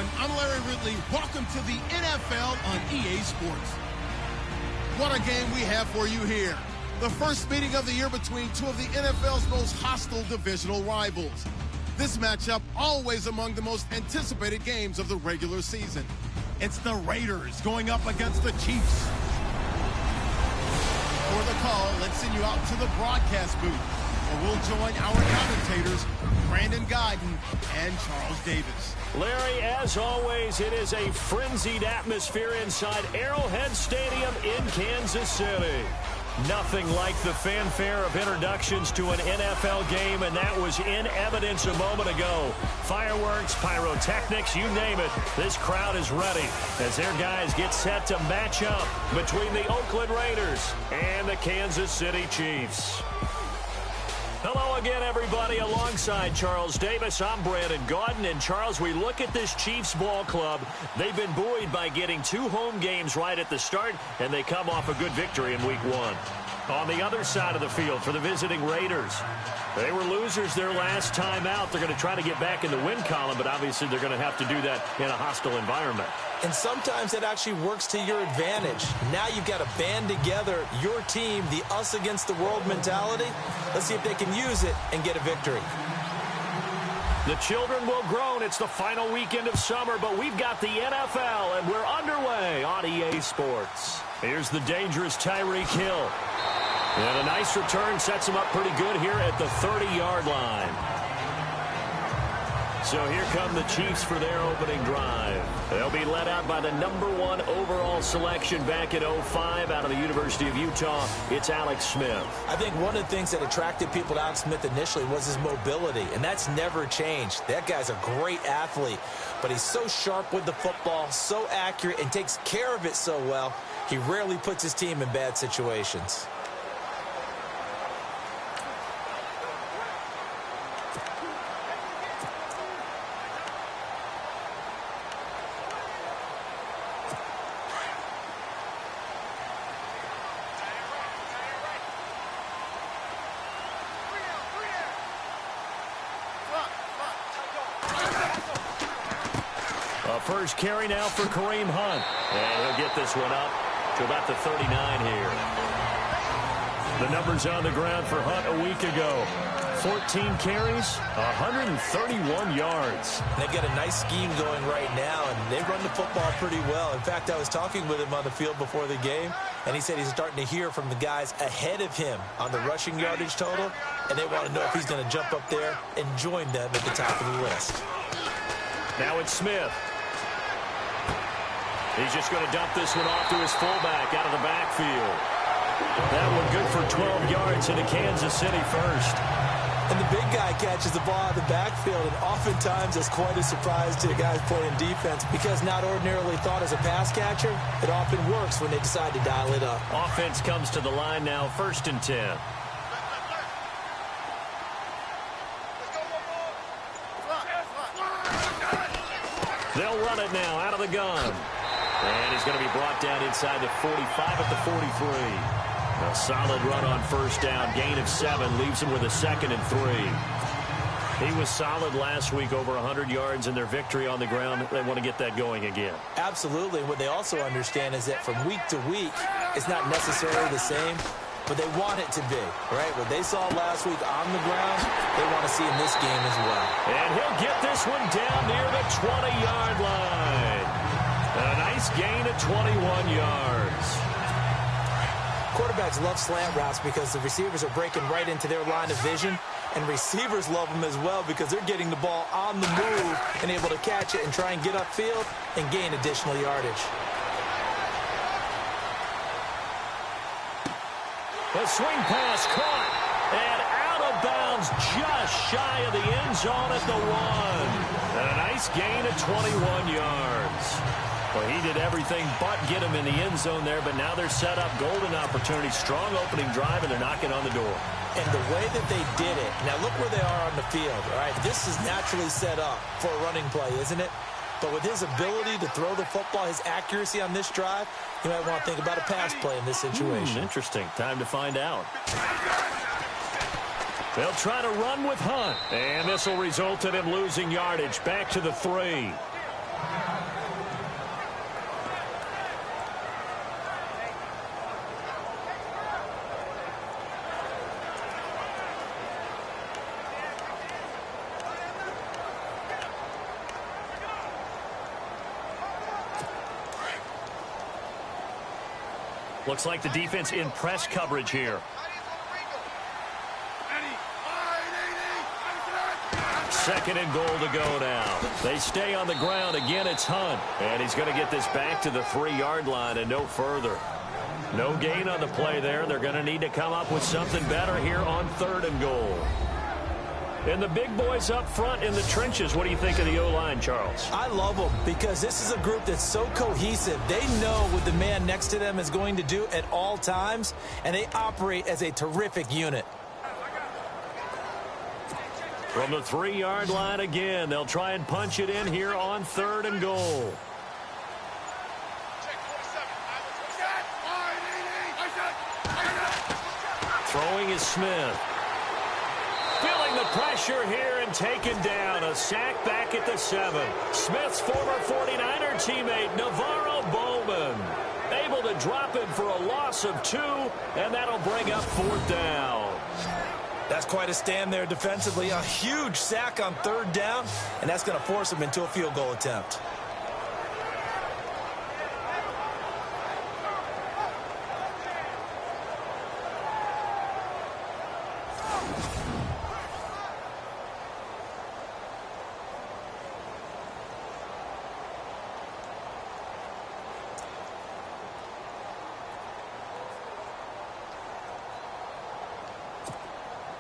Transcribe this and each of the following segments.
everyone. I'm Larry Ridley. Welcome to the NFL on EA Sports. What a game we have for you here. The first meeting of the year between two of the NFL's most hostile divisional rivals. This matchup always among the most anticipated games of the regular season. It's the Raiders going up against the Chiefs. For the call, let's send you out to the broadcast booth, where we'll join our commentators, Brandon Guyton and Charles Davis. Larry, as always, it is a frenzied atmosphere inside Arrowhead Stadium in Kansas City. Nothing like the fanfare of introductions to an NFL game, and that was in evidence a moment ago. Fireworks, pyrotechnics, you name it. This crowd is ready as their guys get set to match up between the Oakland Raiders and the Kansas City Chiefs. Hello again, everybody. Alongside Charles Davis, I'm Brandon Guyton. And Charles, we look at this Chiefs ball club. They've been buoyed by getting 2 home games right at the start, and they come off a good victory in Week 1. On the other side of the field for the visiting Raiders, they were losers their last time out. They're going to try to get back in the win column, but obviously they're going to have to do that in a hostile environment. And sometimes it actually works to your advantage. Now you've got to band together your team, the us against the world mentality. Let's see if they can use it and get a victory. The children will groan. It's the final weekend of summer, but we've got the NFL, and we're underway on EA Sports. Here's the dangerous Tyreek Hill. And a nice return sets him up pretty good here at the 30-yard line. So here come the Chiefs for their opening drive. They'll be led out by the #1 overall selection back in 2005 out of the University of Utah. It's Alex Smith. I think one of the things that attracted people to Alex Smith initially was his mobility, and that's never changed. That guy's a great athlete, but he's so sharp with the football, so accurate, and takes care of it so well, he rarely puts his team in bad situations. First carry now for Kareem Hunt. And he'll get this one up to about the 39 here. The numbers on the ground for Hunt a week ago. 14 carries, 131 yards. They've got a nice scheme going right now, and they run the football pretty well. In fact, I was talking with him on the field before the game, and he said he's starting to hear from the guys ahead of him on the rushing yardage total, and they want to know if he's going to jump up there and join them at the top of the list. Now it's Smith. He's just going to dump this one off to his fullback out of the backfield. That one good for 12 yards into Kansas City first. And the big guy catches the ball out of the backfield, and oftentimes it's quite a surprise to the guys playing defense because not ordinarily thought as a pass catcher, it often works when they decide to dial it up. Offense comes to the line now, 1st and 10. They'll run it now out of the gun. And he's going to be brought down inside the 45 at the 43. A solid run on 1st down. Gain of 7 leaves him with a 2nd and 3. He was solid last week, over 100 yards in their victory on the ground. They want to get that going again. Absolutely. What they also understand is that from week to week, it's not necessarily the same, but they want it to be, right? What they saw last week on the ground, they want to see in this game as well. And he'll get this one down near the 20-yard line. A nice gain of 21 yards. Quarterbacks love slant routes because the receivers are breaking right into their line of vision, and receivers love them as well because they're getting the ball on the move and able to catch it and try and get upfield and gain additional yardage. The swing pass caught and out of bounds just shy of the end zone at the 1. And a nice gain of 21 yards. Well, he did everything but get him in the end zone there, but now they're set up. Golden opportunity, strong opening drive, and they're knocking on the door. And the way that they did it, now look where they are on the field, all right? This is naturally set up for a running play, isn't it? But with his ability to throw the football, his accuracy on this drive, you might want to think about a pass play in this situation. Interesting. Time to find out. They'll try to run with Hunt. And this will result in him losing yardage back to the 3. Looks like the defense in press coverage here. Second and goal to go now. They stay on the ground. Again, it's Hunt. And he's going to get this back to the 3-yard line and no further. No gain on the play there. They're going to need to come up with something better here on 3rd and goal. And the big boys up front in the trenches. What do you think of the O-line, Charles? I love them because this is a group that's so cohesive. They know what the man next to them is going to do at all times, and they operate as a terrific unit. From the 3-yard line again, they'll try and punch it in here on 3rd and goal. Throwing is Smith. Feeling the pressure here and taken down. A sack back at the 7. Smith's former 49er teammate, Navarro Bowman, able to drop him for a loss of 2, and that'll bring up 4th down. That's quite a stand there defensively. A huge sack on 3rd down, and that's going to force him into a field goal attempt.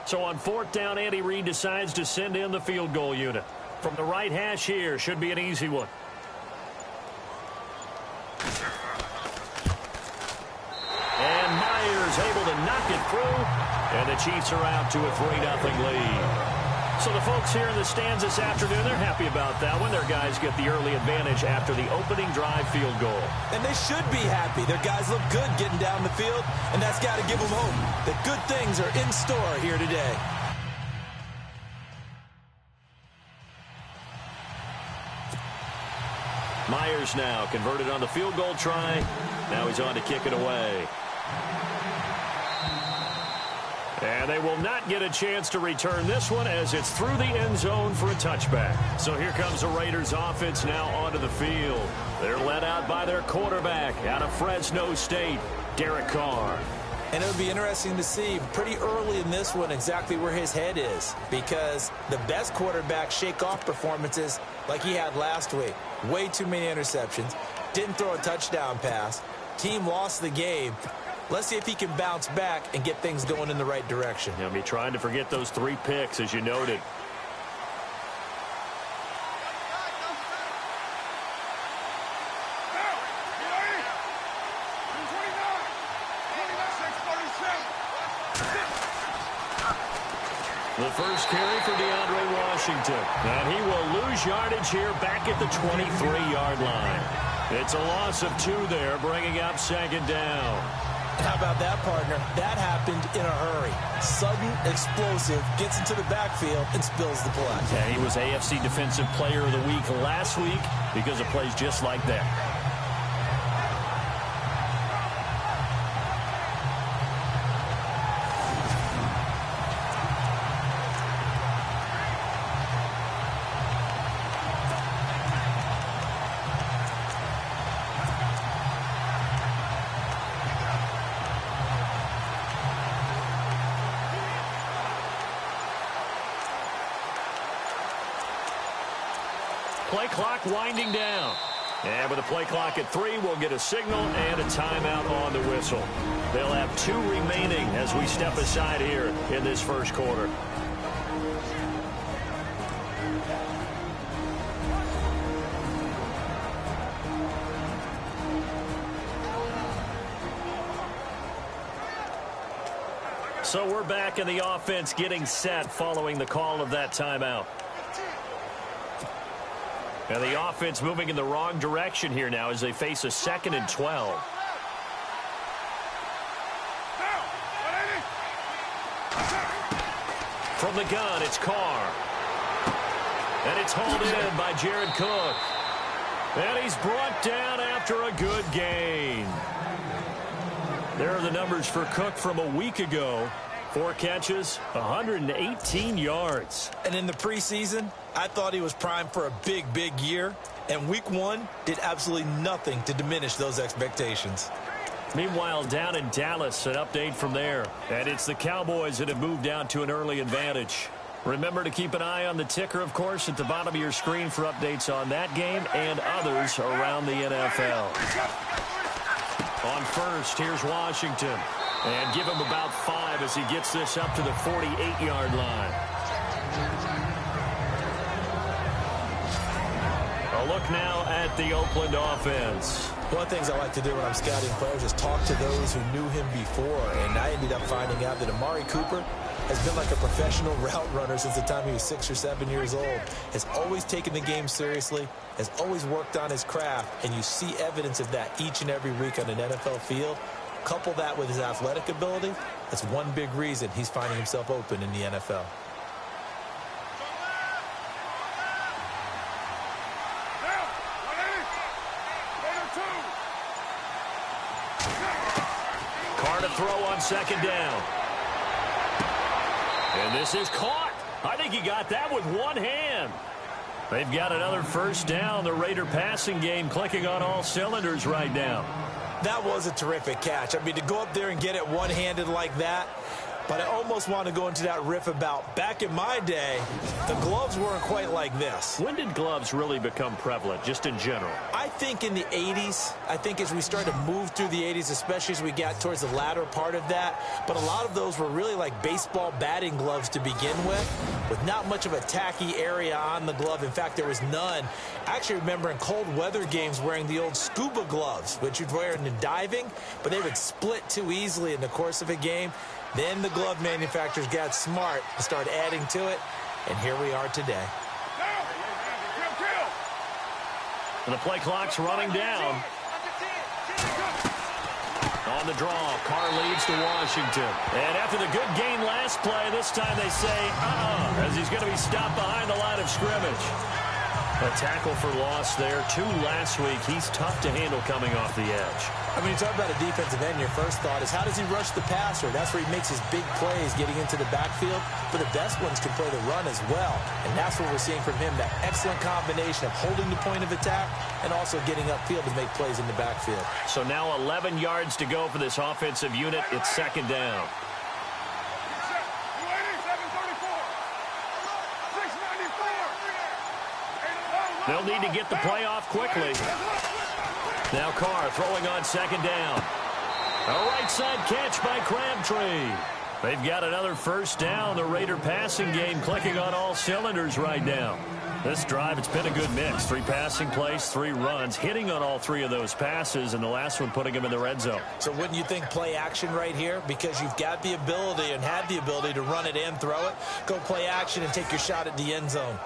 So on 4th down, Andy Reid decides to send in the field goal unit. From the right hash here, should be an easy one. And Myers able to knock it through. And the Chiefs are out to a 3-0 lead. So the folks here in the stands this afternoon, they're happy about that one. Their guys get the early advantage after the opening drive field goal. And they should be happy. Their guys look good getting down the field, and that's got to give them hope that good things are in store here today. Myers now converted on the field goal try. Now he's on to kick it away. And they will not get a chance to return this one as it's through the end zone for a touchback. So here comes the Raiders offense now onto the field. They're led out by their quarterback out of Fresno State, Derek Carr. And it would be interesting to see pretty early in this one exactly where his head is, because the best quarterbacks shake off performances like he had last week. Way too many interceptions. Didn't throw a touchdown pass. Team lost the game. Let's see if he can bounce back and get things going in the right direction. He'll be trying to forget those 3 picks, as you noted. The first carry for DeAndre Washington. And he will lose yardage here back at the 23-yard line. It's a loss of 2 there, bringing up 2nd down. How about that, partner? That happened in a hurry. Sudden, explosive, gets into the backfield, and spills the play. And he was AFC Defensive Player of the Week last week because of plays just like that. Play clock winding down. And with the play clock at 3, we'll get a signal and a timeout on the whistle. They'll have 2 remaining as we step aside here in this first quarter. So we're back in the offense getting set following the call of that timeout. And the offense moving in the wrong direction here now as they face a 2nd and 12. From the gun, it's Carr. And it's hauled in by Jared Cook. And he's brought down after a good gain. There are the numbers for Cook from a week ago. 4 catches, 118 yards. And in the preseason, I thought he was primed for a big, big year. And week 1 did absolutely nothing to diminish those expectations. Meanwhile, down in Dallas, an update from there. And it's the Cowboys that have moved out to an early advantage. Remember to keep an eye on the ticker, of course, at the bottom of your screen for updates on that game and others around the NFL. On first, here's Washington. And give him about 5 as he gets this up to the 48-yard line. A look now at the Oakland offense. One of the things I like to do when I'm scouting players is talk to those who knew him before. And I ended up finding out that Amari Cooper has been like a professional route runner since the time he was 6 or 7 years old. Has always taken the game seriously, has always worked on his craft, and you see evidence of that each and every week on an NFL field. Couple that with his athletic ability, that's one big reason he's finding himself open in the NFL. Carr to throw on second down. And this is caught. I think he got that with one hand. They've got another first down. The Raider passing game clicking on all cylinders right now. That was a terrific catch. I mean, to go up there and get it one-handed like that, but I almost want to go into that riff about back in my day, the gloves weren't quite like this. When did gloves really become prevalent, just in general? I think in the 80s. I think as we started to move through the 80s, especially as we got towards the latter part of that. But a lot of those were really like baseball batting gloves to begin with not much of a tacky area on the glove. In fact, there was none. I actually remember in cold weather games wearing the old scuba gloves, which you'd wear in the diving, but they would split too easily in the course of a game. Then the glove manufacturers got smart and started adding to it, and here we are today. And the play clock's running down. On the draw, Carr leads to Washington. And after the good gain last play, this time they say, as he's going to be stopped behind the line of scrimmage. A tackle for loss there. 2 last week. He's tough to handle coming off the edge. I mean, you talk about a defensive end, your first thought is how does he rush the passer? That's where he makes his big plays getting into the backfield. But the best ones can play the run as well. And that's what we're seeing from him, that excellent combination of holding the point of attack and also getting upfield to make plays in the backfield. So now 11 yards to go for this offensive unit. It's second down. They'll need to get the play off quickly. Now Carr throwing on second down. A right side catch by Crabtree. They've got another first down. The Raider passing game clicking on all cylinders right now. This drive, it's been a good mix. 3 passing plays, 3 runs, hitting on all 3 of those passes, and the last one putting him in the red zone. So wouldn't you think play action right here? Because you've got the ability and had the ability to run it and throw it. Go play action and take your shot at the end zone.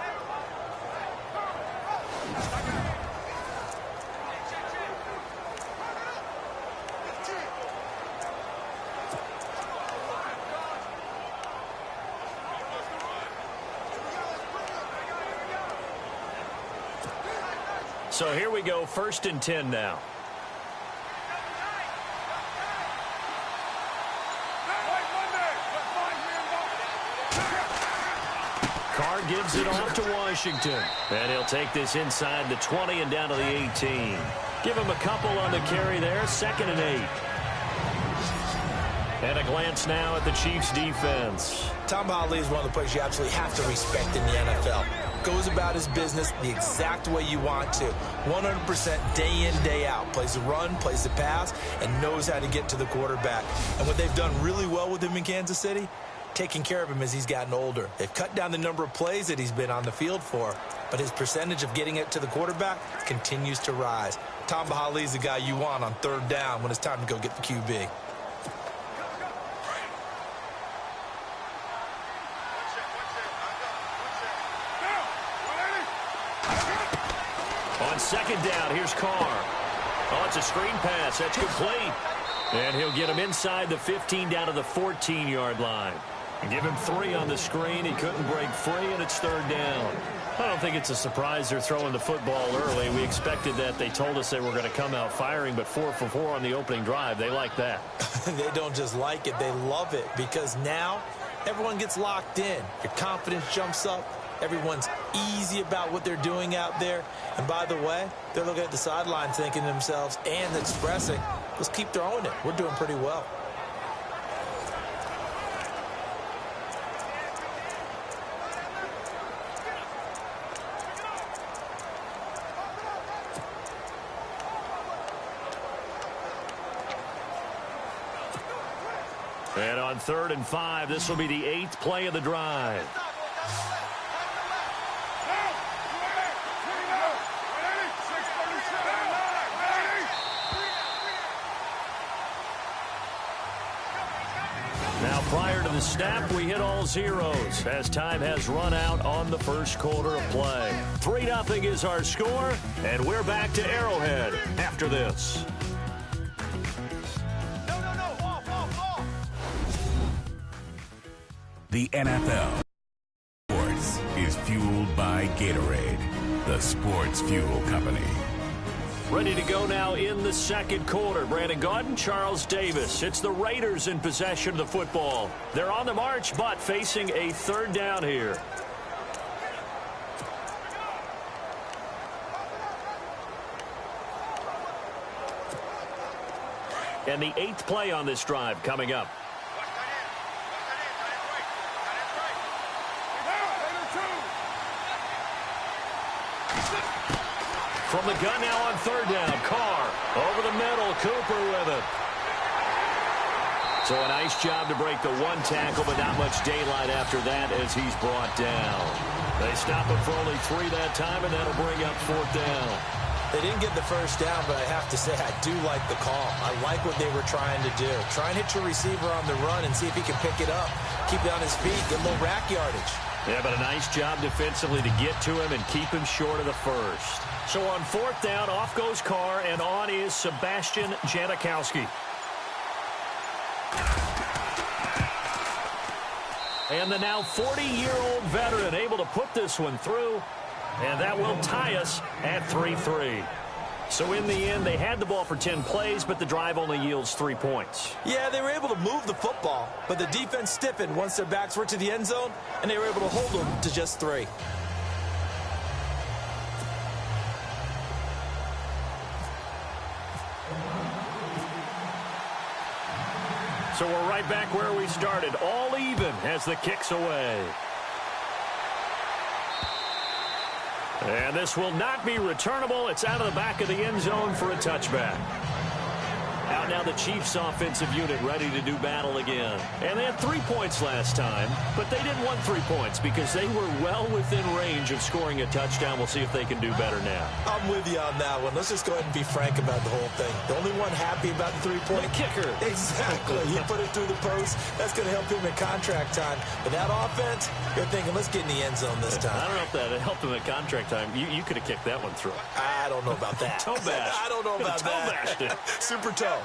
So here we go, 1st and 10 now. Carr gives it off to Washington. And he'll take this inside the 20 and down to the 18. Give him a couple on the carry there, 2nd and 8. And a glance now at the Chiefs' defense. Tom Holly is one of the players you absolutely have to respect in the NFL. Goes about his business the exact way you want to. 100% day in, day out. Plays the run, plays the pass, and knows how to get to the quarterback. And what they've done really well with him in Kansas City, taking care of him as he's gotten older. They've cut down the number of plays that he's been on the field for, but his percentage of getting it to the quarterback continues to rise. Tom Bahali is the guy you want on 3rd down when it's time to go get the QB. On 2nd down, here's Carr. Oh, it's a screen pass. That's complete. And he'll get him inside the 15 down to the 14-yard line. Give him 3 on the screen. He couldn't break free, and it's 3rd down. I don't think it's a surprise they're throwing the football early. We expected that. They told us they were going to come out firing, but 4 for 4 on the opening drive. They like that. They don't just like it. They love it because now everyone gets locked in. Your confidence jumps up. Everyone's easy about what they're doing out there. And by the way, they're looking at the sideline thinking to themselves and expressing, let's keep throwing it. We're doing pretty well. And on 3rd and 5, this will be the 8th play of the drive. Now, prior to the snap, we hit all zeros as time has run out on the first quarter of play. 3-0 is our score, and we're back to Arrowhead after this. The NFL Sports is fueled by Gatorade, the sports fuel company. Ready to go now in the second quarter. Brandon Gaudin, Charles Davis. It's the Raiders in possession of the football. They're on the march, but facing a 3rd down here. And the 8th play on this drive coming up. From the gun now on 3rd down. Carr over the middle. Cooper with it. So a nice job to break the 1 tackle, but not much daylight after that as he's brought down. They stop him for only 3 that time, and that'll bring up 4th down. They didn't get the first down, but I have to say I do like the call. I like what they were trying to do. Try and hit your receiver on the run and see if he can pick it up. Keep it on his feet, get a little rack yardage. Yeah, but a nice job defensively to get to him and keep him short of the first. So on 4th down, off goes Carr, and on is Sebastian Janikowski. And the now 40-year-old veteran able to put this one through, and that will tie us at 3-3. So in the end, they had the ball for 10 plays, but the drive only yields 3 points. Yeah, they were able to move the football, but the defense stiffened once their backs were to the end zone, and they were able to hold them to just 3. So we're right back where we started, all even as the kick's away. And this will not be returnable. It's out of the back of the end zone for a touchback. Out now the Chiefs offensive unit ready to do battle again. And they had 3 points last time, but they didn't want 3 points because they were well within range of scoring a touchdown. We'll see if they can do better now. I'm with you on that one. Let's just go ahead and be frank about the whole thing. The only one happy about the 3-point kicker. Exactly. He put it through the post. That's going to help him in contract time. But that offense, you're thinking, let's get in the end zone this time. I don't know if that helped him at contract time. You could have kicked that one through. I don't know about that. Toe bash. I don't know about toe that. Bashed it. Super toe.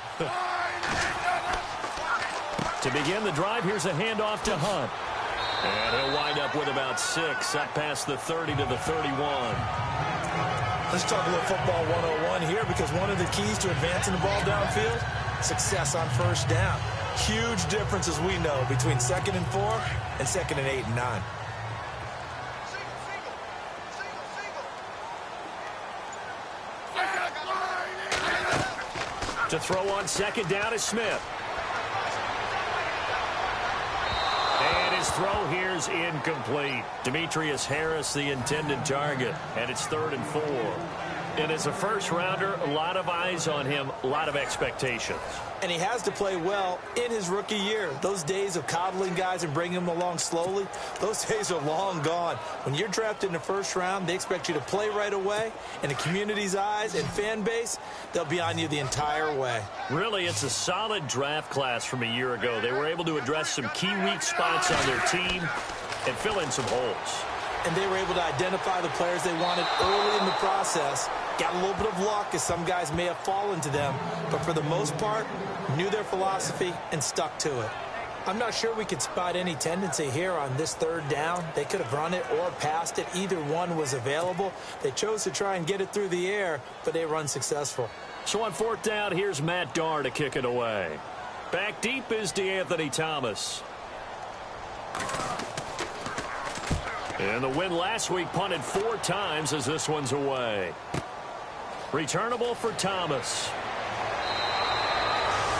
To begin the drive, here's a handoff to Hunt. And he'll wind up with about 6, up past the 30 to the 31. Let's talk a little football 101 here, because one of the keys to advancing the ball downfield, success on first down. Huge difference, as we know, between 2nd and 4 and 2nd and 8 and 9. To throw on 2nd down is Smith. And his throw here's incomplete. Demetrius Harris, the intended target. And it's 3rd and 4. And as a first-rounder, a lot of eyes on him, a lot of expectations. And he has to play well in his rookie year. Those days of coddling guys and bringing them along slowly, those days are long gone. When you're drafted in the first round, they expect you to play right away. And the community's eyes and fan base, they'll be on you the entire way. Really, it's a solid draft class from a year ago. They were able to address some key weak spots on their team and fill in some holes. And they were able to identify the players they wanted early in the process. Got a little bit of luck, as some guys may have fallen to them, but for the most part, knew their philosophy and stuck to it. I'm not sure we could spot any tendency here on this third down. They could have run it or passed it. Either one was available. They chose to try and get it through the air, but they were unsuccessful. So on fourth down, here's Matt Darr to kick it away. Back deep is DeAnthony Thomas. And the win last week punted 4 times as this one's away. Returnable for Thomas.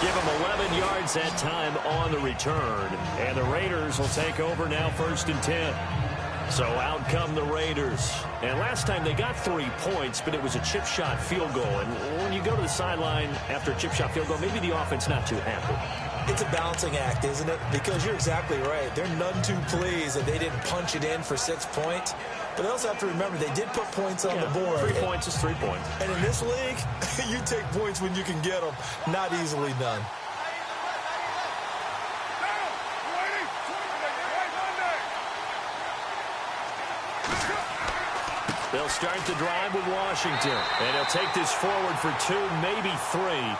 Give him 11 yards that time on the return. And the Raiders will take over now 1st and 10. So out come the Raiders. And last time they got 3 points, but it was a chip shot field goal. And when you go to the sideline after a chip shot field goal, maybe the offense not too happy. It's a balancing act, isn't it? Because you're exactly right. They're none too pleased that they didn't punch it in for 6 points. But they also have to remember they did put points on the board. 3 points is 3 points. And in this league, you take points when you can get them. Not easily done. They'll start the drive with Washington. And he'll take this forward for 2, maybe 3.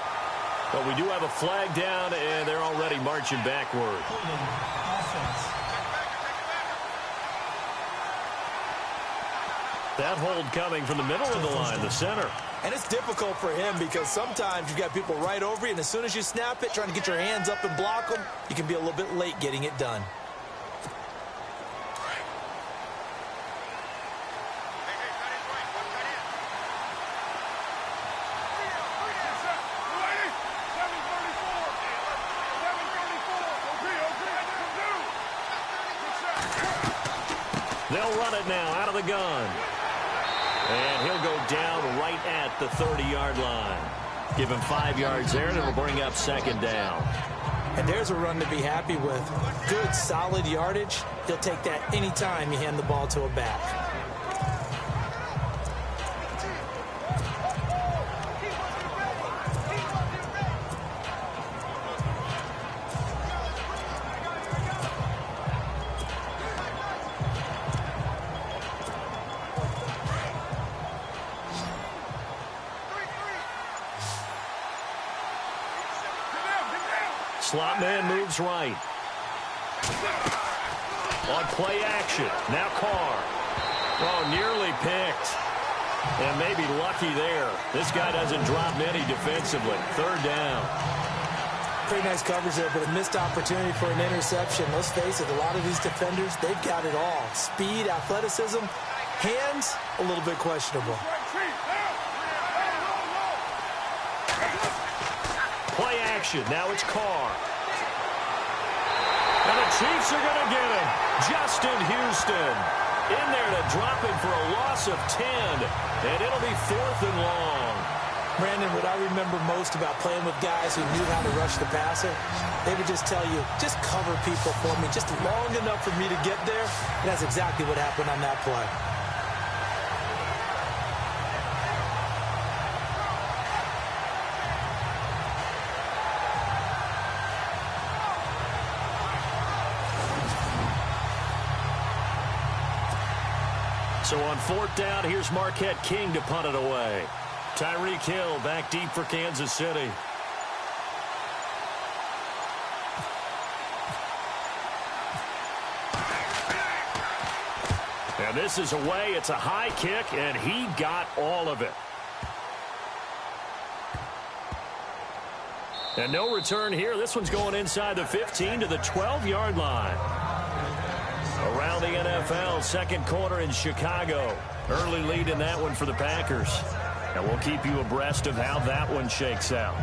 But we do have a flag down, and they're already marching backward. That hold coming from the middle of the line, the center. And it's difficult for him because sometimes you've got people right over you, and as soon as you snap it, trying to get your hands up and block them, you can be a little bit late getting it done. They'll run it now out of the gun. And he'll go down right at the 30-yard line. Give him 5 yards there, and it'll bring up 2nd down. And there's a run to be happy with. Good, solid yardage. He'll take that anytime you hand the ball to a back. Slot man moves right. On play action. Now Carr. Oh, nearly picked. And maybe lucky there. This guy doesn't drop many defensively. 3rd down. Pretty nice coverage there, but a missed opportunity for an interception. Let's face it, a lot of these defenders, they've got it all. Speed, athleticism, hands, a little bit questionable. Play action. Now it's Carr. And the Chiefs are going to get him. Justin Houston in there to drop him for a loss of 10. And it'll be 4th and long. Brandon, what I remember most about playing with guys who knew how to rush the passer, they would just tell you, just cover people for me, just long enough for me to get there. And that's exactly what happened on that play. So on 4th down, here's Marquette King to punt it away. Tyreek Hill back deep for Kansas City. And this is away. It's a high kick, and he got all of it. And no return here. This one's going inside the 15 to the 12-yard line. Around the NFL, 2nd quarter in Chicago. Early lead in that one for the Packers. And we'll keep you abreast of how that one shakes out.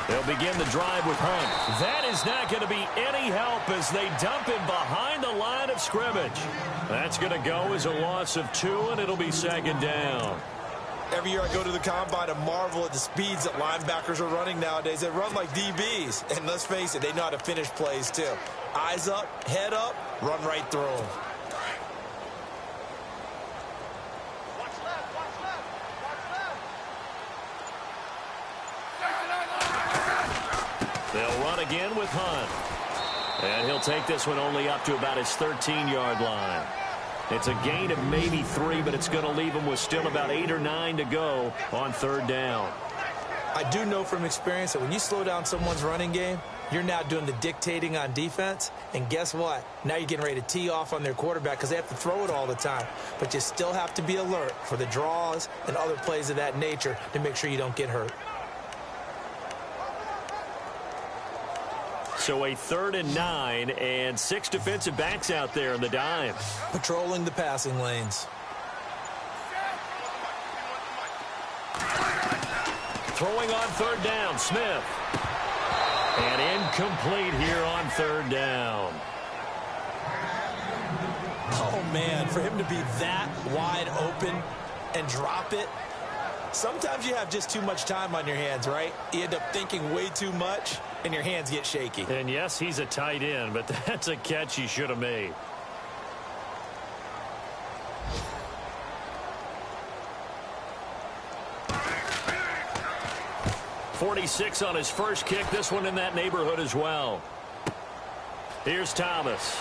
They'll begin the drive with Hunt. That is not going to be any help as they dump him behind the line of scrimmage. That's going to go as a loss of 2, and it'll be 2nd down. Every year I go to the combine and marvel at the speeds that linebackers are running nowadays. They run like DBs. And let's face it, they know how to finish plays too. Eyes up, head up, run right through them. They'll run again with Hunt. And he'll take this one only up to about his 13-yard line. It's a gain of maybe 3, but it's going to leave him with still about 8 or 9 to go on 3rd down. I do know from experience that when you slow down someone's running game, you're now doing the dictating on defense. And guess what? Now you're getting ready to tee off on their quarterback because they have to throw it all the time. But you still have to be alert for the draws and other plays of that nature to make sure you don't get hurt. So a 3rd and 9 and 6 defensive backs out there in the dime. Patrolling the passing lanes. Throwing on 3rd down, Smith. And incomplete here on 3rd down. Oh, man, for him to be that wide open and drop it. Sometimes you have just too much time on your hands, right? You end up thinking way too much, and your hands get shaky. And, yes, he's a tight end, but that's a catch he should have made. .46 on his first kick. This one in that neighborhood as well. Here's Thomas.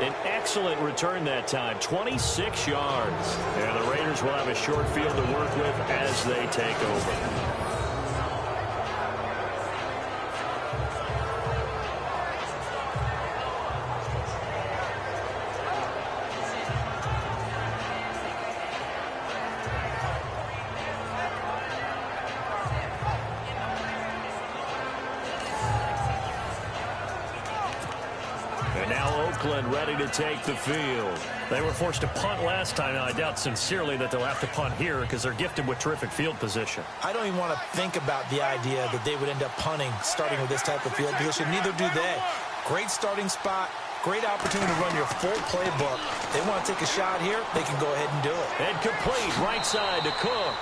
An excellent return that time. 26 yards. And the Raiders will have a short field to work with as they take over. Oakland ready to take the field. They were forced to punt last time, and I doubt sincerely that they'll have to punt here because they're gifted with terrific field position. I don't even want to think about the idea that they would end up punting starting with this type of field position. Neither do they. Great starting spot. Great opportunity to run your full playbook. They want to take a shot here, they can go ahead and do it. And complete right side to Cook.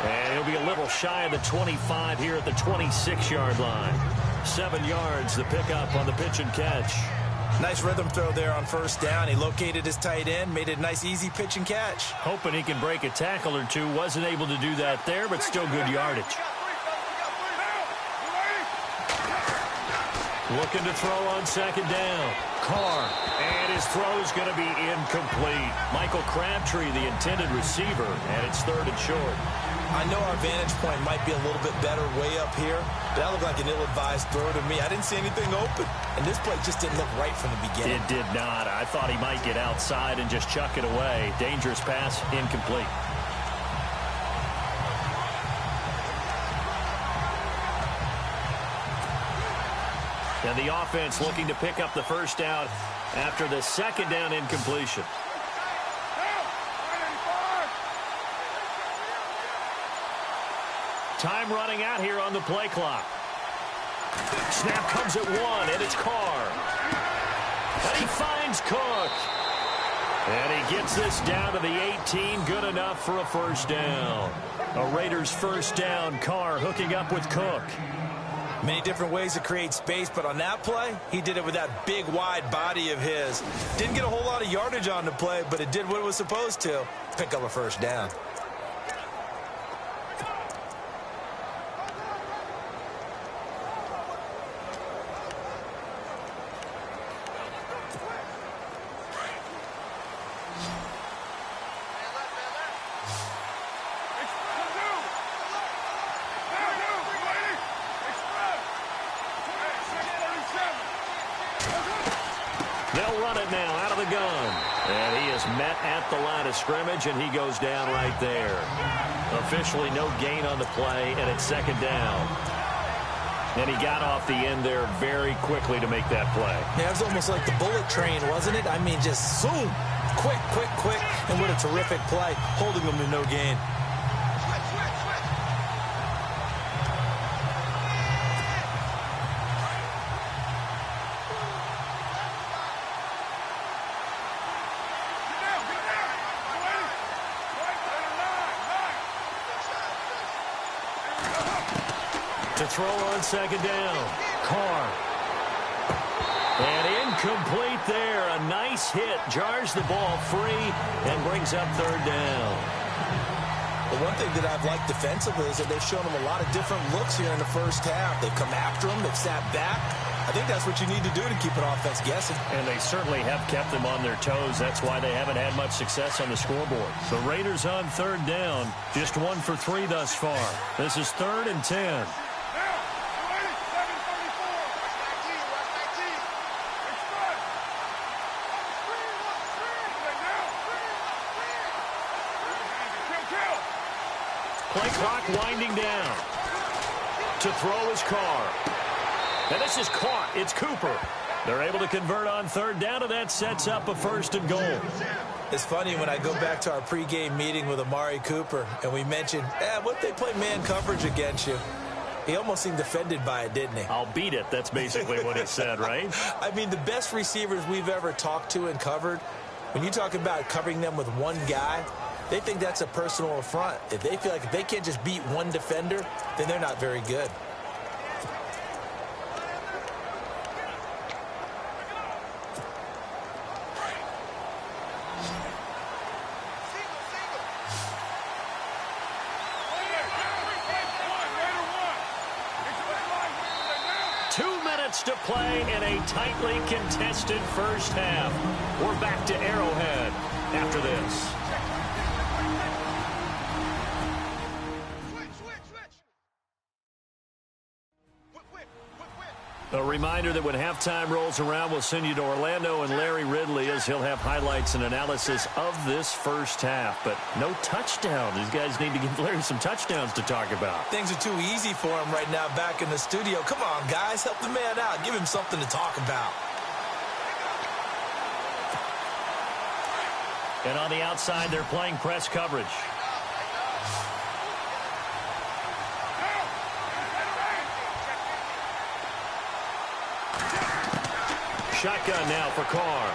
And he'll be a little shy of the 25 here at the 26-yard line. 7 yards the pickup on the pitch and catch. Nice rhythm throw there on 1st down. He located his tight end, made it a nice easy pitch and catch. Hoping he can break a tackle or two. Wasn't able to do that there, but still good yardage. Looking to throw on 2nd down. Carr. And his throw is going to be incomplete. Michael Crabtree, the intended receiver, and it's 3rd and short. I know our vantage point might be a little bit better way up here, but that looked like an ill-advised throw to me. I didn't see anything open, and this play just didn't look right from the beginning. It did not. I thought he might get outside and just chuck it away. Dangerous pass, incomplete. And the offense looking to pick up the 1st down after the 2nd down incompletion. Time running out here on the play clock. Snap comes at 1, and it's Carr. And he finds Cook. And he gets this down to the 18, good enough for a 1st down. A Raiders 1st down, Carr hooking up with Cook. Many different ways to create space, but on that play, he did it with that big, wide body of his. Didn't get a whole lot of yardage on the play, but it did what it was supposed to. Pick up a 1st down. They'll run it now out of the gun. And he is met at the line of scrimmage, and he goes down right there. Officially no gain on the play, and it's 2nd down. And he got off the end there very quickly to make that play. Yeah, it was almost like the bullet train, wasn't it? I mean, just zoom. Quick, quick, quick. And what a terrific play, holding them to no gain. To throw on 2nd down. Carr. And incomplete there. A nice hit. Jars the ball free and brings up 3rd down. The one thing that I've liked defensively is that they've shown them a lot of different looks here in the first half. They've come after them. They've sat back. I think that's what you need to do to keep an offense guessing. And they certainly have kept them on their toes. That's why they haven't had much success on the scoreboard. The Raiders on third down. Just 1 for 3 thus far. This is 3rd and 10. Play clock winding down. To throw his car. And this is caught. It's Cooper. They're able to convert on third down, and that sets up a 1st and goal. It's funny when I go back to our pregame meeting with Amari Cooper, and we mentioned, what if they play man coverage against you? He almost seemed offended by it, didn't he? I'll beat it. That's basically what he said, right? I mean, the best receivers we've ever talked to and covered, when you talk about covering them with one guy, they think that's a personal affront. If they feel like if they can't just beat one defender, then they're not very good. To play in a tightly contested first half. We're back to Arrowhead after this. A reminder that when halftime rolls around, we'll send you to Orlando and Larry Ridley as he'll have highlights and analysis of this first half. But no touchdown. These guys need to give Larry some touchdowns to talk about. Things are too easy for him right now back in the studio. Come on, guys. Help the man out. Give him something to talk about. And on the outside, they're playing press coverage. Shotgun now for Carr.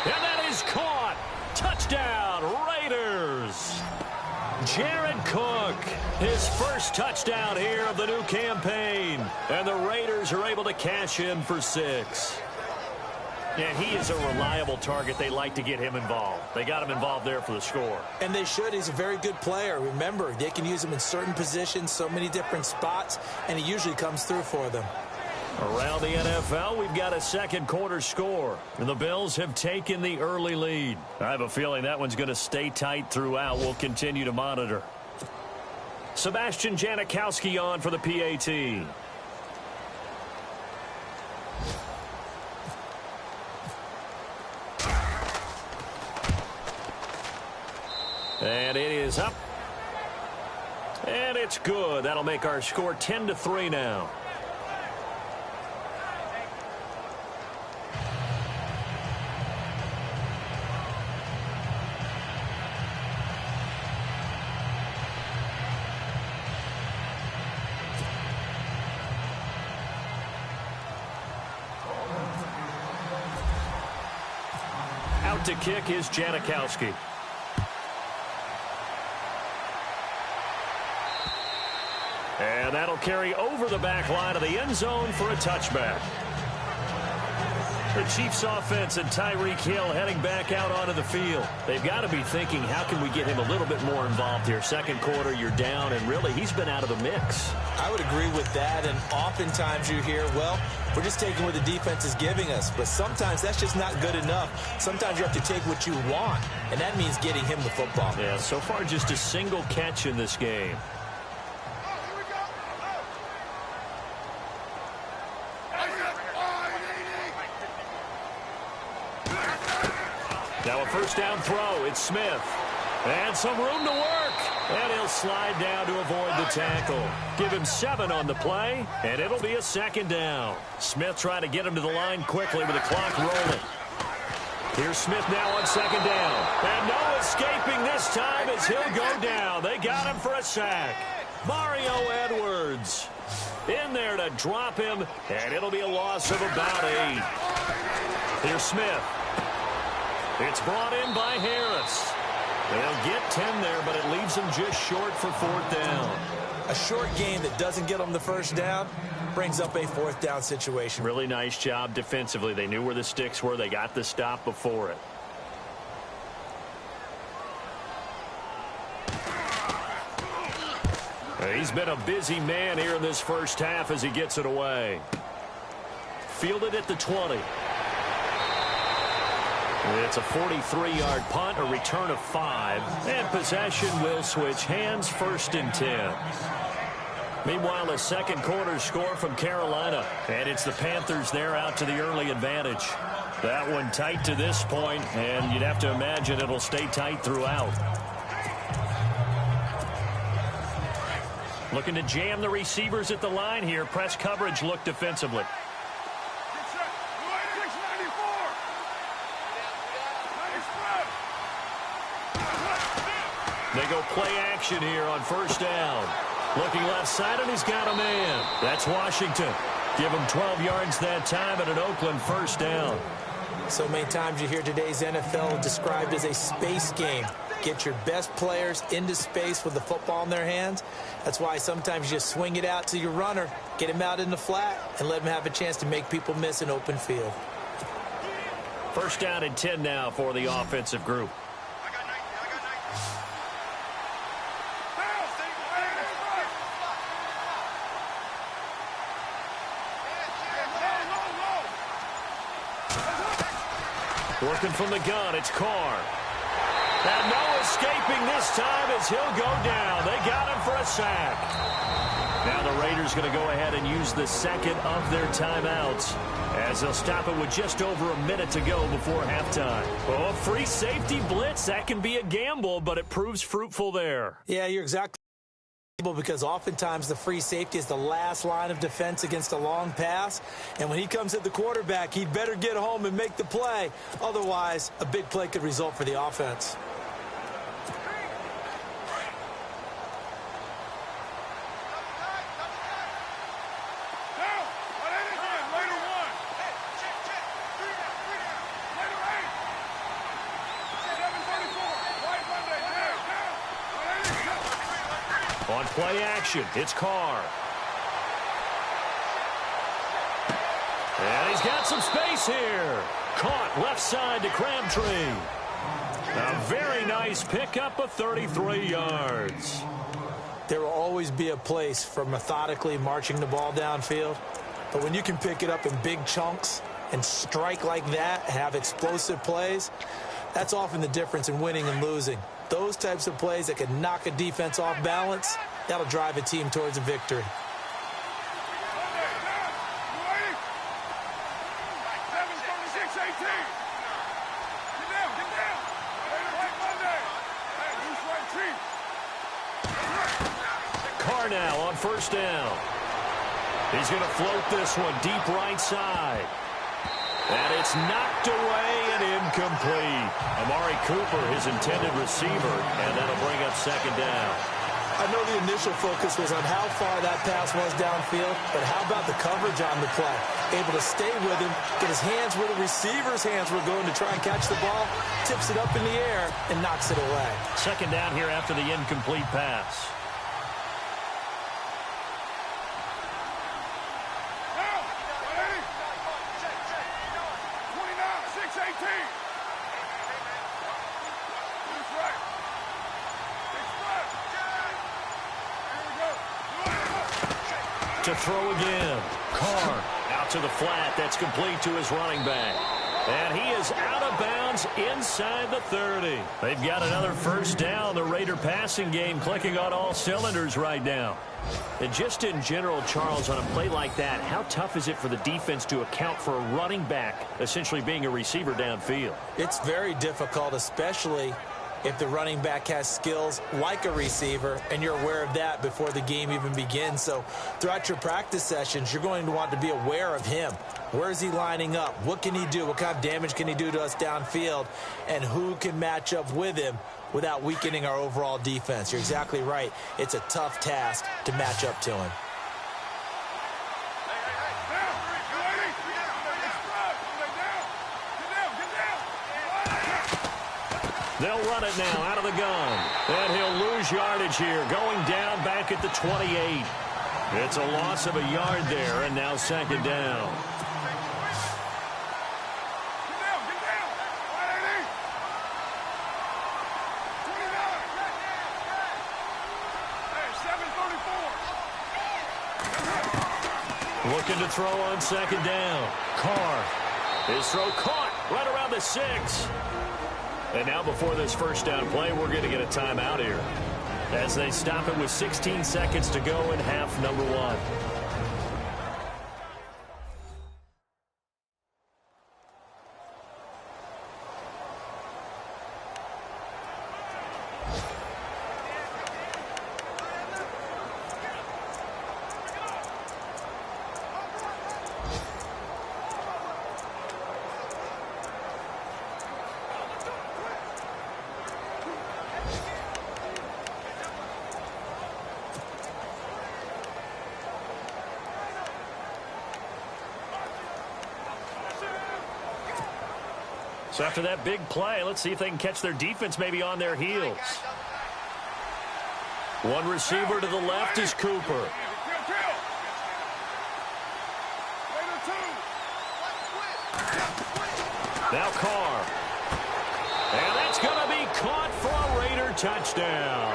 And that is caught. Touchdown, Raiders. Jared Cook, his first touchdown here of the new campaign. And the Raiders are able to cash in for 6. And he is a reliable target. They like to get him involved. They got him involved there for the score. And they should. He's a very good player. Remember, they can use him in certain positions, so many different spots, and he usually comes through for them. Around the NFL, we've got a second quarter score, and the Bills have taken the early lead. I have a feeling that one's going to stay tight throughout. We'll continue to monitor. Sebastian Janikowski on for the PAT. And it is up. And it's good. That'll make our score 10-3 now. Out to kick is Janikowski. And that'll carry over the back line of the end zone for a touchback. The Chiefs offense and Tyreek Hill heading back out onto the field. They've got to be thinking, how can we get him a little bit more involved here? Second quarter, you're down, and really, he's been out of the mix. I would agree with that, and oftentimes you hear, well, we're just taking what the defense is giving us. But sometimes that's just not good enough. Sometimes you have to take what you want, and that means getting him the football. Yeah, so far just a single catch in this game. Now a first down throw. It's Smith. And some room to work. And he'll slide down to avoid the tackle. Give him 7 on the play, and it'll be a second down. Smith trying to get him to the line quickly with the clock rolling. Here's Smith now on second down. And no escaping this time as he'll go down. They got him for a sack. Mario Edwards in there to drop him, and it'll be a loss of about 8. Here's Smith. It's brought in by Harris. They'll get 10 there, but it leaves them just short for 4th down. A short game that doesn't get them the first down brings up a 4th down situation. Really nice job defensively. They knew where the sticks were. They got the stop before it. He's been a busy man here in this first half as he gets it away. Fielded at the 20. It's a 43-yard punt, a return of 5, and possession will switch hands, 1st and 10. Meanwhile, a second quarter score from Carolina, and it's the Panthers there out to the early advantage. That one tight to this point, and you'd have to imagine it'll stay tight throughout. Looking to jam the receivers at the line here. Press coverage look defensively. They go play action here on 1st down. Looking left side, and he's got a man. That's Washington. Give him 12 yards that time and an Oakland 1st down. So many times you hear today's NFL described as a space game. Get your best players into space with the football in their hands. That's why sometimes you just swing it out to your runner, get him out in the flat, and let him have a chance to make people miss an open field. 1st down and 10 now for the offensive group. Working from the gun, it's Carr. And no escaping this time as he'll go down. They got him for a sack. Now the Raiders going to go ahead and use the second of their timeouts as they'll stop it with just over a minute to go before halftime. Oh, a free safety blitz. That can be a gamble, but it proves fruitful there. Yeah, you're exactly right, because oftentimes the free safety is the last line of defense against a long pass. And when he comes at the quarterback, he'd better get home and make the play. Otherwise, a big play could result for the offense. On play action, it's Carr. And he's got some space here. Caught left side to Crabtree. A very nice pickup of 33 yards. There will always be a place for methodically marching the ball downfield. But when you can pick it up in big chunks and strike like that, have explosive plays, that's often the difference in winning and losing. Those types of plays that can knock a defense off balance, that'll drive a team towards a victory. Carr now on 1st down. He's going to float this one deep right side. And it's knocked away and incomplete. Amari Cooper, his intended receiver, and that'll bring up 2nd down. I know the initial focus was on how far that pass was downfield, but how about the coverage on the play? Able to stay with him, get his hands where the receiver's hands were going to try and catch the ball, tips it up in the air, and knocks it away. 2nd down here after the incomplete pass. To throw again. Carr out to the flat. That's complete to his running back. And he is out of bounds inside the 30. They've got another 1st down. The Raider passing game clicking on all cylinders right now. And just in general, Charles, on a play like that, how tough is it for the defense to account for a running back essentially being a receiver downfield? It's very difficult, especially if the running back has skills like a receiver, and you're aware of that before the game even begins. So throughout your practice sessions, you're going to want to be aware of him. Where is he lining up? What can he do? What kind of damage can he do to us downfield? And who can match up with him without weakening our overall defense? You're exactly right. It's a tough task to match up to him. They'll run it now out of the gun. And he'll lose yardage here, going down back at the 28. It's a loss of a yard there, and now 2nd down. Looking to throw on second down. Carr. His throw caught right around the 6. And now before this first down play, we're going to get a timeout here, as they stop it with 16 seconds to go in half number 1. So after that big play, let's see if they can catch their defense maybe on their heels. One receiver to the left is Cooper. Now Carr. And that's going to be caught for a Raider touchdown.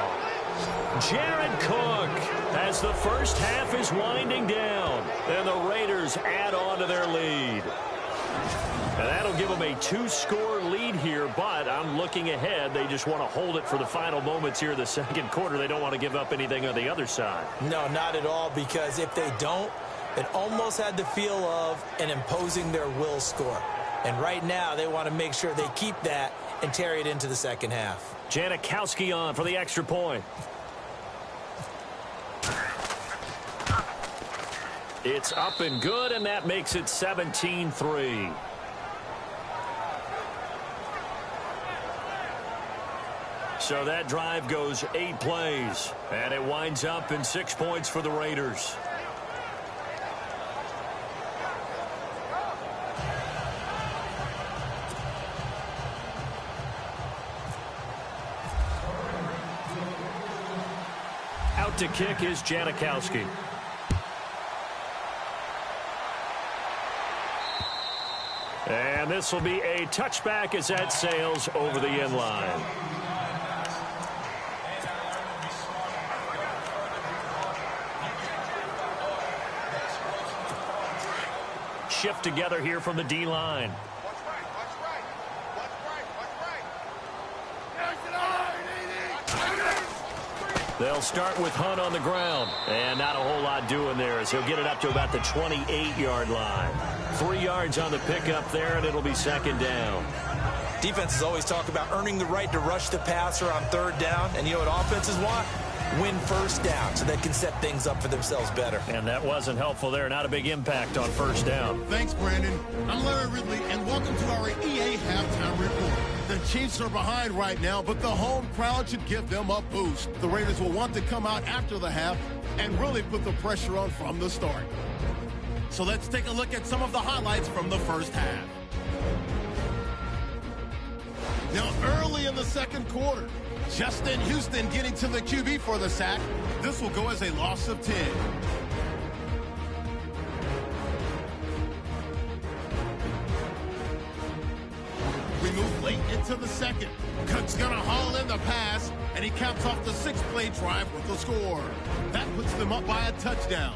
Jared Cook, as the first half is winding down, and the Raiders add on to their lead. And that'll give them a 2-score lead here, but I'm looking ahead. They just want to hold it for the final moments here in the second quarter. They don't want to give up anything on the other side. No, not at all, because if they don't, it almost had the feel of an imposing their will score. And right now, they want to make sure they keep that and carry it into the second half. Janikowski on for the extra point. It's up and good, and that makes it 17-3. So that drive goes 8 plays, and it winds up in 6 points for the Raiders. Out to kick is Janikowski. And this will be a touchback as that sails over the end line. Shift together here from the D-line. They'll start with Hunt on the ground. And not a whole lot doing there, as he'll get it up to about the 28-yard line. 3 yards on the pickup there, and it'll be second down. Defenses always talk about earning the right to rush the passer on third down. And you know what offenses want? Win first down, so they can set things up for themselves better. And that wasn't helpful there. Not a big impact on first down. Thanks, Brandon. I'm Larry Ridley, and welcome to our EA Halftime Report. The Chiefs are behind right now, but the home crowd should give them a boost. The Raiders will want to come out after the half and really put the pressure on from the start. So let's take a look at some of the highlights from the first half. Now, early in the second quarter, Justin Houston getting to the QB for the sack. This will go as a loss of 10. We move late into the second. Cook's going to haul in the pass, and he caps off the 6-play drive with the score. That puts them up by a touchdown.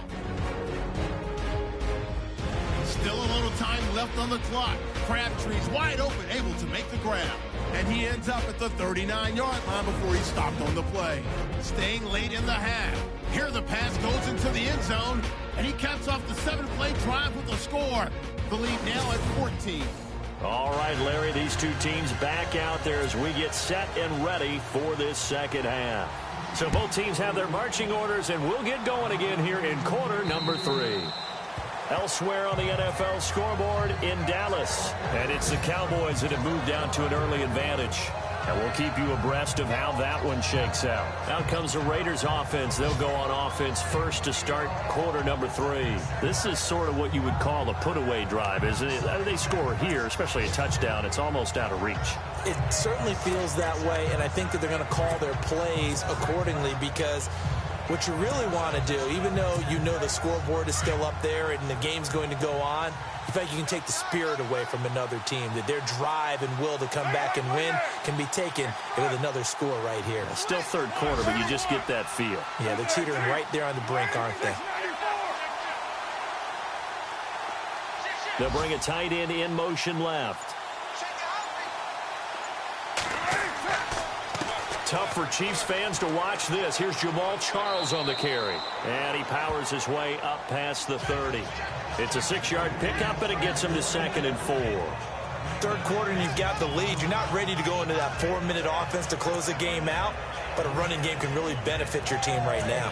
Still a little time left on the clock. Crabtree's wide open, able to make the grab. And he ends up at the 39-yard line before he's stopped on the play. Staying late in the half. Here the pass goes into the end zone, and he caps off the 7-play drive with a score. The lead now at 14. All right, Larry, these two teams back out there as we get set and ready for this second half. So both teams have their marching orders, and we'll get going again here in quarter number 3. Elsewhere on the NFL scoreboard in Dallas. And it's the Cowboys that have moved down to an early advantage. And we'll keep you abreast of how that one shakes out. Out comes the Raiders offense. They'll go on offense first to start quarter number 3. This is sort of what you would call a put-away drive, isn't it? They score here, especially a touchdown. It's almost out of reach. It certainly feels that way, and I think that they're going to call their plays accordingly, because what you really want to do, even though you know the scoreboard is still up there and the game's going to go on, in fact, you can take the spirit away from another team, that their drive and will to come back and win can be taken with another score right here. Still third quarter, but you just get that feel. Yeah, they're teetering right there on the brink, aren't they? They'll bring a tight end in motion left. Tough for Chiefs fans to watch this. Here's Jamal Charles on the carry. And he powers his way up past the 30. It's a 6-yard pickup, and it gets him to 2nd and 4. Third quarter, and you've got the lead. You're not ready to go into that 4-minute offense to close the game out, but a running game can really benefit your team right now.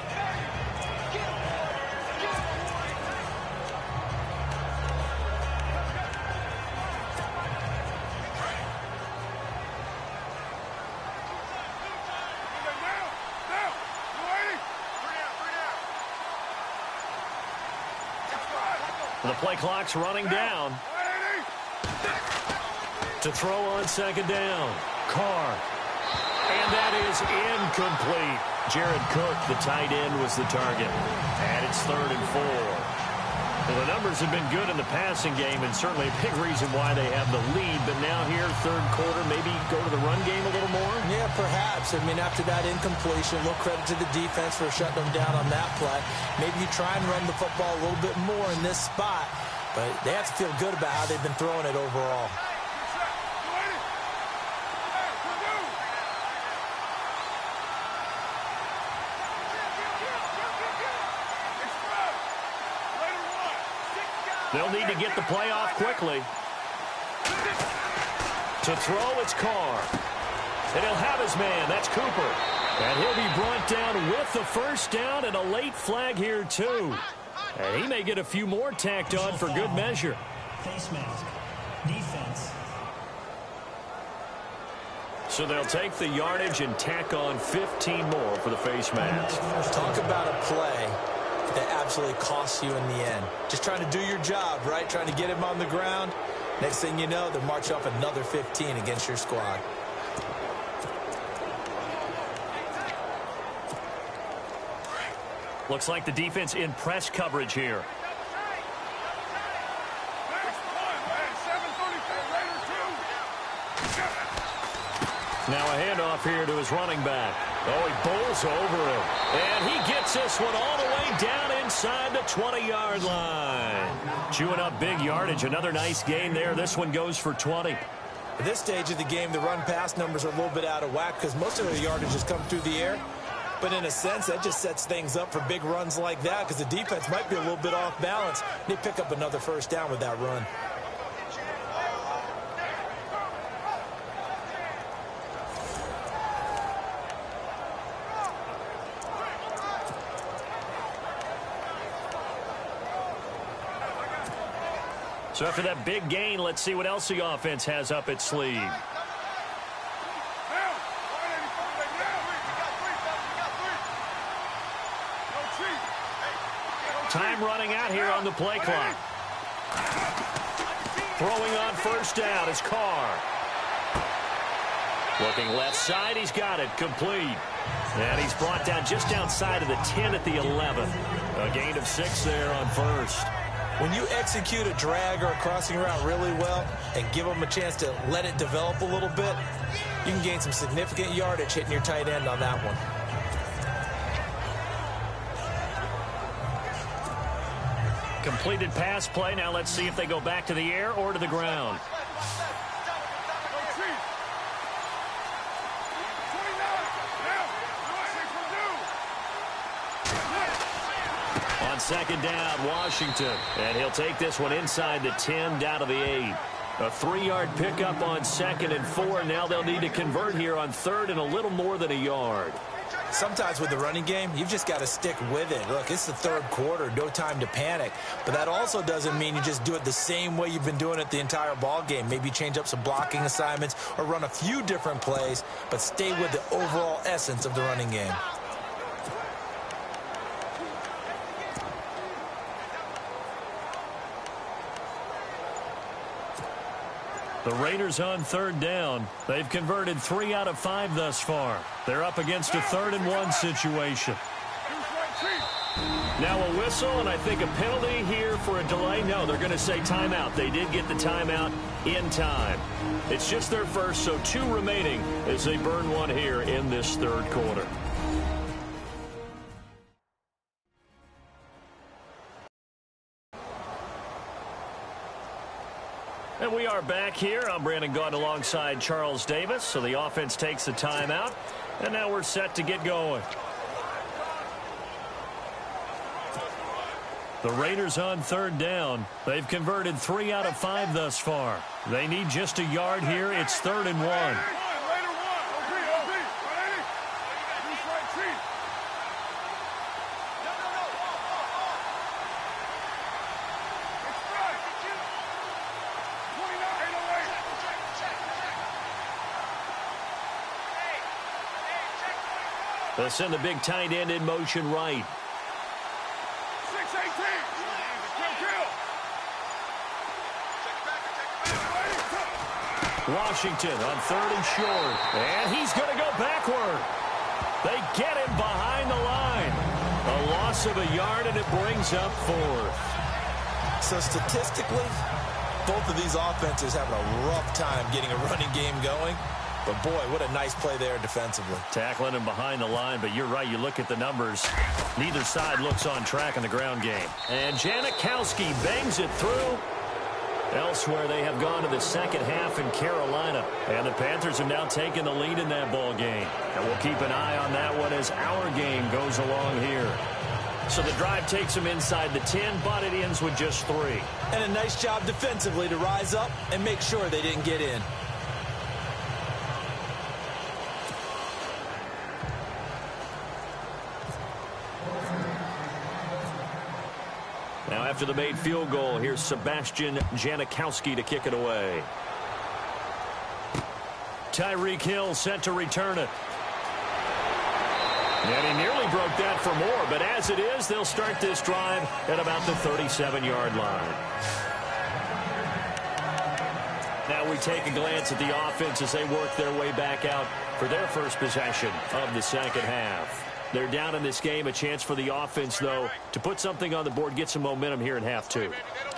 The play clock's running down. To throw on 2nd down. Carr. And that is incomplete. Jared Cook, the tight end, was the target. And it's 3rd and 4. Well, the numbers have been good in the passing game, and certainly a big reason why they have the lead. But now here, third quarter, maybe go to the run game a little more? Yeah, perhaps. I mean, after that incompletion, a little credit to the defense for shutting them down on that play. Maybe you try and run the football a little bit more in this spot. But they have to feel good about how they've been throwing it overall. They'll need to get the play off quickly. To throw, it's Carr. And he'll have his man. That's Cooper. And he'll be brought down with the first down and a late flag here, too. And he may get a few more tacked on for good measure. Face mask. Defense. So they'll take the yardage and tack on 15 more for the face mask. Talk about a play that absolutely costs you in the end. Just trying to do your job, right? Trying to get him on the ground. Next thing you know, they're marching off another 15 against your squad. Looks like the defense in press coverage here. Now a handoff here to his running back. Oh, he bowls over him. And he gets this one all the way down inside the 20-yard line. Chewing up big yardage. Another nice gain there. This one goes for 20. At this stage of the game, the run-pass numbers are a little bit out of whack because most of their yardage has come through the air. But in a sense, that just sets things up for big runs like that because the defense might be a little bit off balance. They pick up another first down with that run. So after that big gain, let's see what else the offense has up its sleeve. Time running out here on the play clock. Throwing on first down is Carr. Looking left side, he's got it, complete. And he's brought down just outside of the 10 at the 11. A gain of 6 there on first. When you execute a drag or a crossing route really well and give them a chance to let it develop a little bit, you can gain some significant yardage hitting your tight end on that one. Completed pass play. Now let's see if they go back to the air or to the ground. On second down, Washington. And he'll take this one inside the 10 down to the 8. A 3-yard pickup on 2nd and 4. Now they'll need to convert here on 3rd and a little more than a yard. Sometimes with the running game, you've just got to stick with it. Look, it's the third quarter, no time to panic. But that also doesn't mean you just do it the same way you've been doing it the entire ball game. Maybe change up some blocking assignments or run a few different plays, but stay with the overall essence of the running game. The Raiders on 3rd down. They've converted 3 out of 5 thus far. They're up against a 3rd and 1 situation. Now a whistle, and I think a penalty here for a delay. No, they're going to say timeout. They did get the timeout in time. It's just their first, so 2 remaining as they burn one here in this 3rd quarter. And we are back here. I'm Brandon Gaudin alongside Charles Davis. So the offense takes a timeout. And now we're set to get going. The Raiders on third down. They've converted 3 out of 5 thus far. They need just a yard here. It's 3rd and 1. They'll send the big tight end in motion right. Washington on 3rd and short. And he's going to go backward. They get him behind the line. A loss of a yard, and it brings up 4th. So statistically, both of these offenses having a rough time getting a running game going. But, boy, what a nice play there defensively. Tackling him behind the line, but you're right. You look at the numbers. Neither side looks on track in the ground game. And Janikowski bangs it through. Elsewhere, they have gone to the second half in Carolina. And the Panthers have now taken the lead in that ball game. And we'll keep an eye on that one as our game goes along here. So the drive takes them inside the 10, but it ends with just 3. And a nice job defensively to rise up and make sure they didn't get in. Now after the made field goal, here's Sebastian Janikowski to kick it away. Tyreek Hill set to return it. And he nearly broke that for more, but as it is, they'll start this drive at about the 37-yard line. Now we take a glance at the offense as they work their way back out for their first possession of the second half. They're down in this game. A chance for the offense, though, to put something on the board, get some momentum here in half 2.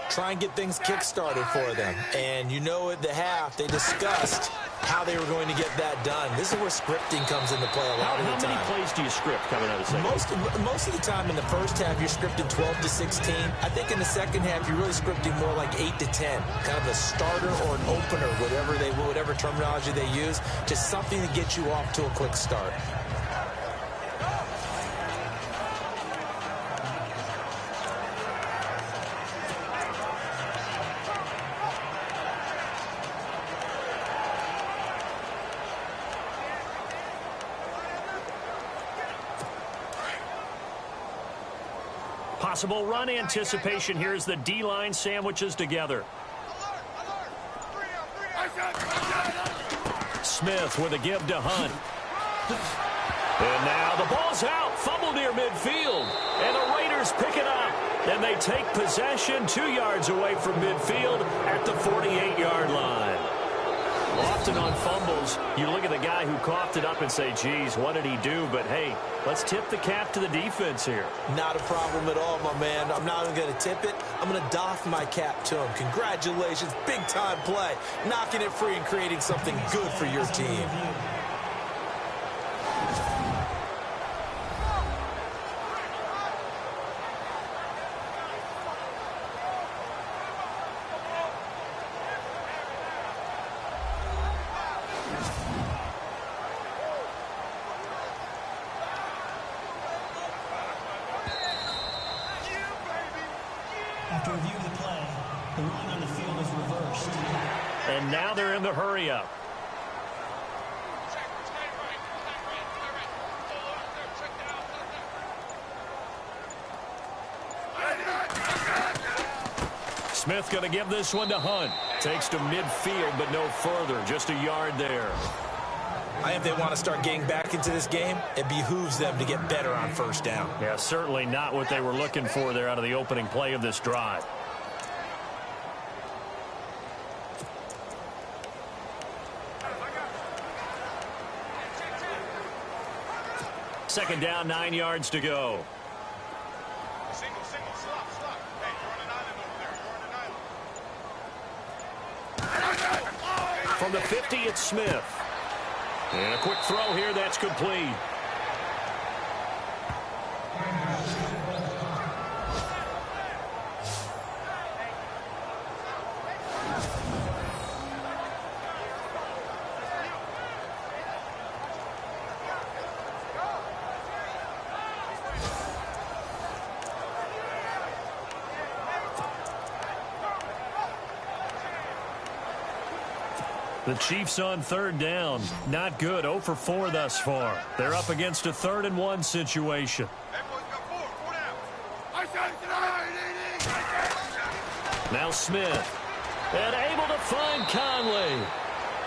Try and get things kick-started for them. And you know at the half, they discussed how they were going to get that done. This is where scripting comes into play a lot of the time. How many plays do you script coming out of the second? Most of the time in the first half, you're scripting 12 to 16. I think in the second half, you're really scripting more like 8 to 10. Kind of a starter or an opener, whatever terminology they use, just something to get you off to a quick start. Possible run anticipation. Here's the D-line sandwiches together. Smith with a give to Hunt. And now the ball's out. Fumble near midfield. And the Raiders pick it up. And they take possession 2 yards away from midfield at the 48-yard line. Often on fumbles, you look at the guy who coughed it up and say, geez, what did he do? But, hey, let's tip the cap to the defense here. Not a problem at all, my man. I'm not even going to tip it. I'm going to doff my cap to him. Congratulations. Big-time play. Knocking it free and creating something good for your team. After review of the play, the ruling on the field is reversed. And now they're in the hurry-up. Smith going to give this one to Hunt. Takes to midfield, but no further. Just a yard there. I think if they want to start getting back into this game, it behooves them to get better on first down. Yeah, certainly not what they were looking for there out of the opening play of this drive. Second down, 9 yards to go. From the 50, it's Smith. And a quick throw here, that's complete. The Chiefs on third down. Not good. 0 for 4 thus far. They're up against a 3rd and 1 situation. Now Smith. And able to find Conley.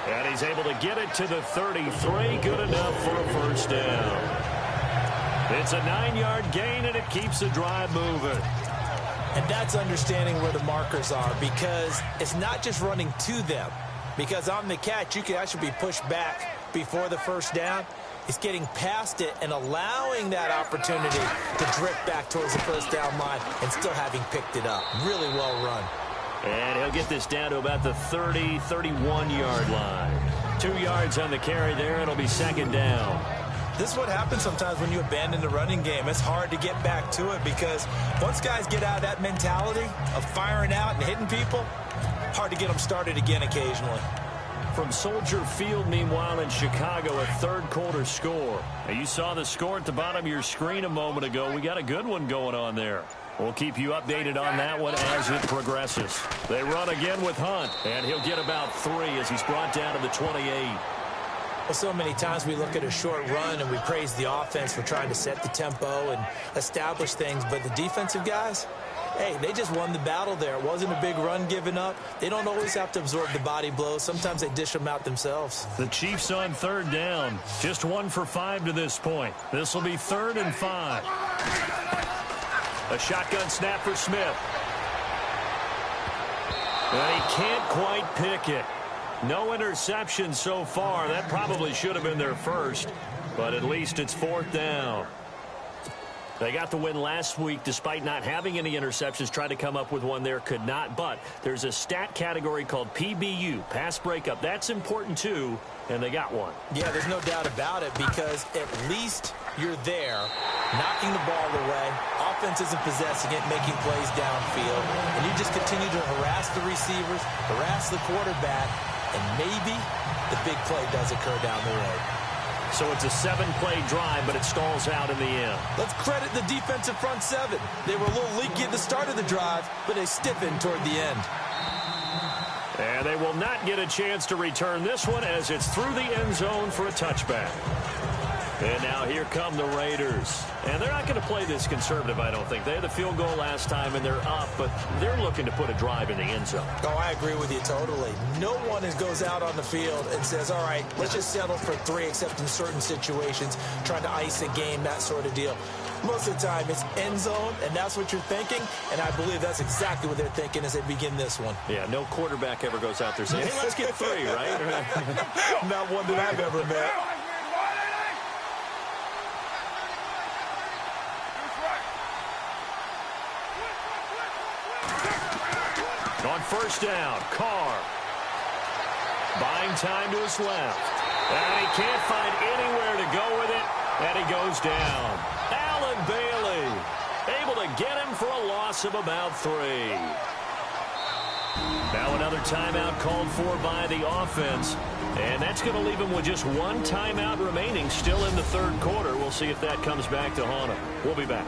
And he's able to get it to the 33. Good enough for a first down. It's a 9-yard gain, and it keeps the drive moving. And that's understanding where the markers are, because it's not just running to them. Because on the catch, you can actually be pushed back before the first down. It's getting past it and allowing that opportunity to drift back towards the first down line and still having picked it up. Really well run. And he'll get this down to about the 30, 31-yard line. 2 yards on the carry there, and it'll be second down. This is what happens sometimes when you abandon the running game. It's hard to get back to it because once guys get out of that mentality of firing out and hitting people, hard to get them started again occasionally. From Soldier Field, meanwhile, in Chicago, a third-quarter score. Now, you saw the score at the bottom of your screen a moment ago. We got a good one going on there. We'll keep you updated on that one as it progresses. They run again with Hunt, and he'll get about 3 as he's brought down to the 28. Well, so many times we look at a short run and we praise the offense for trying to set the tempo and establish things, but the defensive guys, hey, they just won the battle there. It wasn't a big run given up. They don't always have to absorb the body blows. Sometimes they dish them out themselves. The Chiefs on third down. Just 1 for 5 to this point. This will be 3rd and 5. A shotgun snap for Smith. And he can't quite pick it. No interception so far. That probably should have been their first, but at least it's 4th down. They got the win last week despite not having any interceptions. Tried to come up with one there, could not. But there's a stat category called PBU, pass breakup. That's important too, and they got one. Yeah, there's no doubt about it because at least you're there, knocking the ball away. Offense isn't possessing it, making plays downfield. And you just continue to harass the receivers, harass the quarterback, and maybe the big play does occur down the road. So it's a 7-play drive, but it stalls out in the end. Let's credit the defensive front 7. They were a little leaky at the start of the drive, but they stiffened toward the end. And they will not get a chance to return this one as it's through the end zone for a touchback. And now here come the Raiders. And they're not going to play this conservative, I don't think. They had the field goal last time, and they're up, but they're looking to put a drive in the end zone. Oh, I agree with you totally. No one goes out on the field and says, all right, let's just settle for 3, except in certain situations, trying to ice a game, that sort of deal. Most of the time, it's end zone, and that's what you're thinking, and I believe that's exactly what they're thinking as they begin this one. Yeah, no quarterback ever goes out there saying, hey, let's get 3, right? Not one that I've ever met. On first down, Carr. Buying time to his left. And he can't find anywhere to go with it, and he goes down. Allen Bailey able to get him for a loss of about 3. Now another timeout called for by the offense, and that's going to leave him with just 1 timeout remaining still in the third quarter. We'll see if that comes back to haunt him. We'll be back.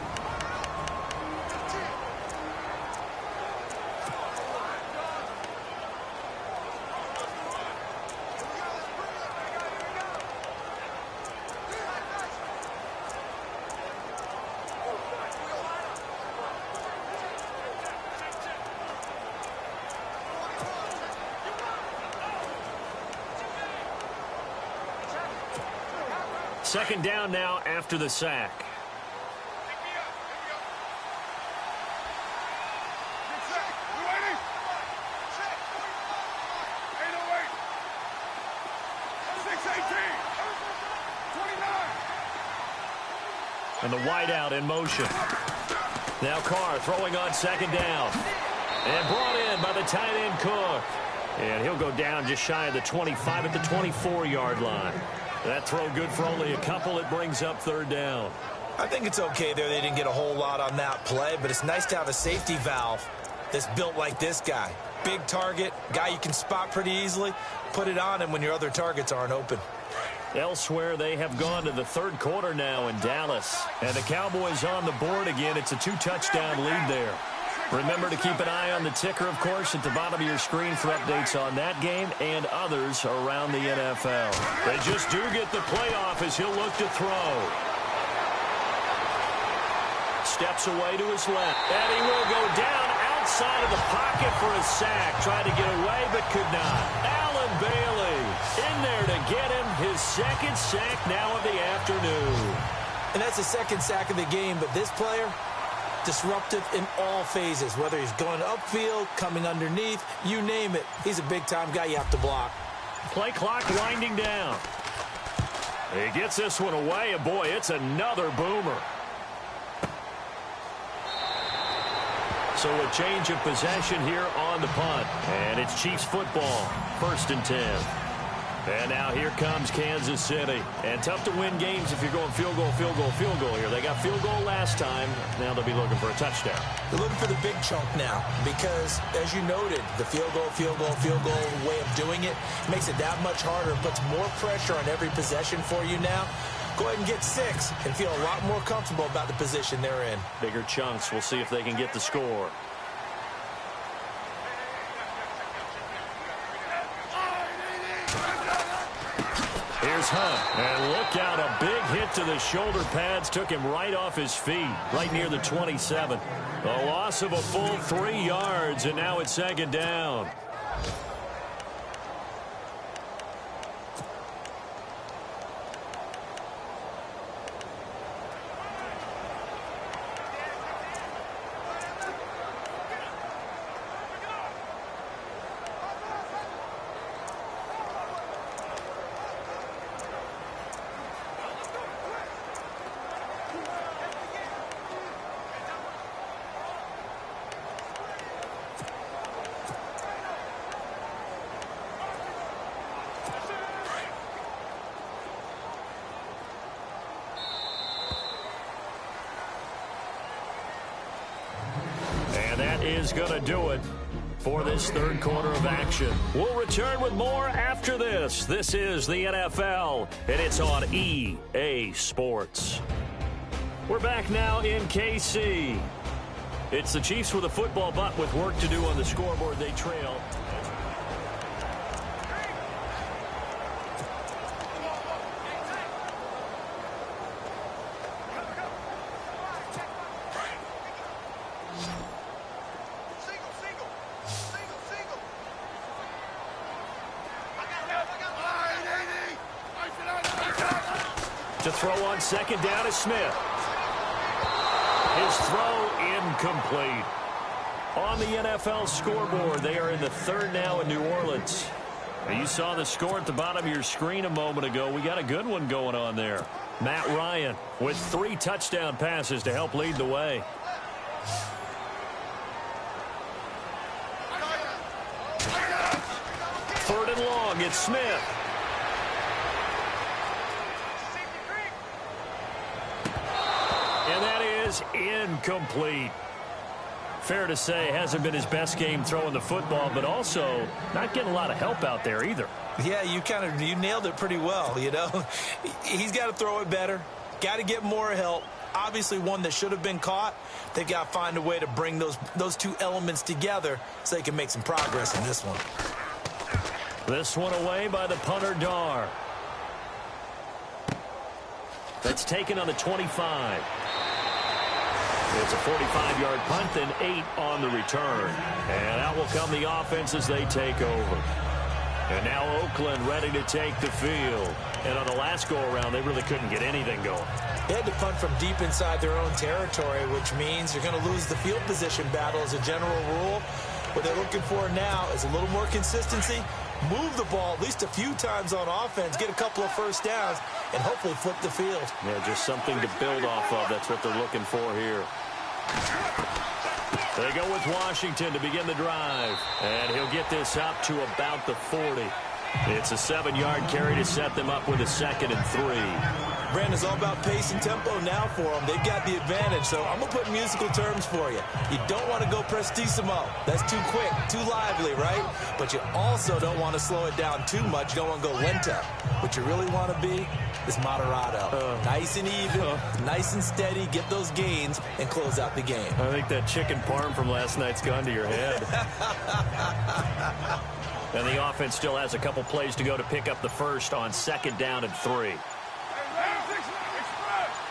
Second down now after the sack. And the wideout in motion. Now Carr throwing on second down. And brought in by the tight end Cook. And he'll go down just shy of the 25 at the 24-yard line. That throw good for only a couple. It brings up third down. I think it's okay there. They didn't get a whole lot on that play, but it's nice to have a safety valve that's built like this guy. Big target, guy you can spot pretty easily. Put it on him when your other targets aren't open. Elsewhere, they have gone to the third quarter now in Dallas. And the Cowboys on the board again. It's a 2-touchdown lead there. Remember to keep an eye on the ticker, of course, at the bottom of your screen for updates on that game and others around the NFL. They just do get the playoff as he'll look to throw. Steps away to his left. And he will go down outside of the pocket for a sack. Tried to get away, but could not. Allen Bailey in there to get him his second sack now of the afternoon. And that's the second sack of the game, but this player, disruptive in all phases, whether he's going upfield, coming underneath, you name it. He's a big-time guy you have to block. Play clock winding down. He gets this one away, and boy, it's another boomer. So a change of possession here on the punt. And it's Chiefs football, 1st and 10. And now here comes Kansas City. And tough to win games if you're going field goal, field goal, field goal here. They got field goal last time. Now they'll be looking for a touchdown. They're looking for the big chunk now because, as you noted, the field goal way of doing it makes it that much harder. It puts more pressure on every possession for you now. Go ahead and get 6 and feel a lot more comfortable about the position they're in. Bigger chunks. We'll see if they can get the score. Here's Hunt. And look out, a big hit to the shoulder pads. Took him right off his feet, right near the 27. A loss of a full 3 yards, and now it's 2nd down. Is going to do it for this 3rd quarter of action. We'll return with more after this. This is the NFL, and it's on EA Sports. We're back now in KC. It's the Chiefs with a football, but with work to do on the scoreboard. They trail. To throw on 2nd down is Smith. His throw incomplete. On the NFL scoreboard, they are in the 3rd now in New Orleans. Now, you saw the score at the bottom of your screen a moment ago. We got a good one going on there. Matt Ryan with 3 touchdown passes to help lead the way. Third and long, it's Smith. And that is incomplete. Fair to say, hasn't been his best game throwing the football, but also not getting a lot of help out there either. Yeah, you nailed it pretty well, you know. He's got to throw it better, got to get more help. Obviously one that should have been caught. They've got to find a way to bring those 2 elements together so they can make some progress in this one. This one away by the punter, Dar. That's taken on the 25. It's a 45-yard punt and 8 on the return. And out will come the offense as they take over. And now Oakland ready to take the field. And on the last go-around, they really couldn't get anything going. They had to punt from deep inside their own territory, which means you're going to lose the field position battle as a general rule. What they're looking for now is a little more consistency, move the ball at least a few times on offense, get a couple of first downs, and hopefully flip the field. Yeah, just something to build off of. That's what they're looking for here. They go with Washington to begin the drive. And he'll get this up to about the 40. It's a 7-yard carry to set them up with a 2nd and 3. Brandon, it's all about pace and tempo now for them. They've got the advantage, so I'm going to put musical terms for you. You don't want to go prestissimo. That's too quick, too lively, right? But you also don't want to slow it down too much. You don't want to go lento. What you really want to be is moderato. Nice and even, nice and steady, get those gains, and close out the game. I think that chicken parm from last night's gone to your head. And the offense still has a couple plays to go to pick up the first on 2nd down and 3.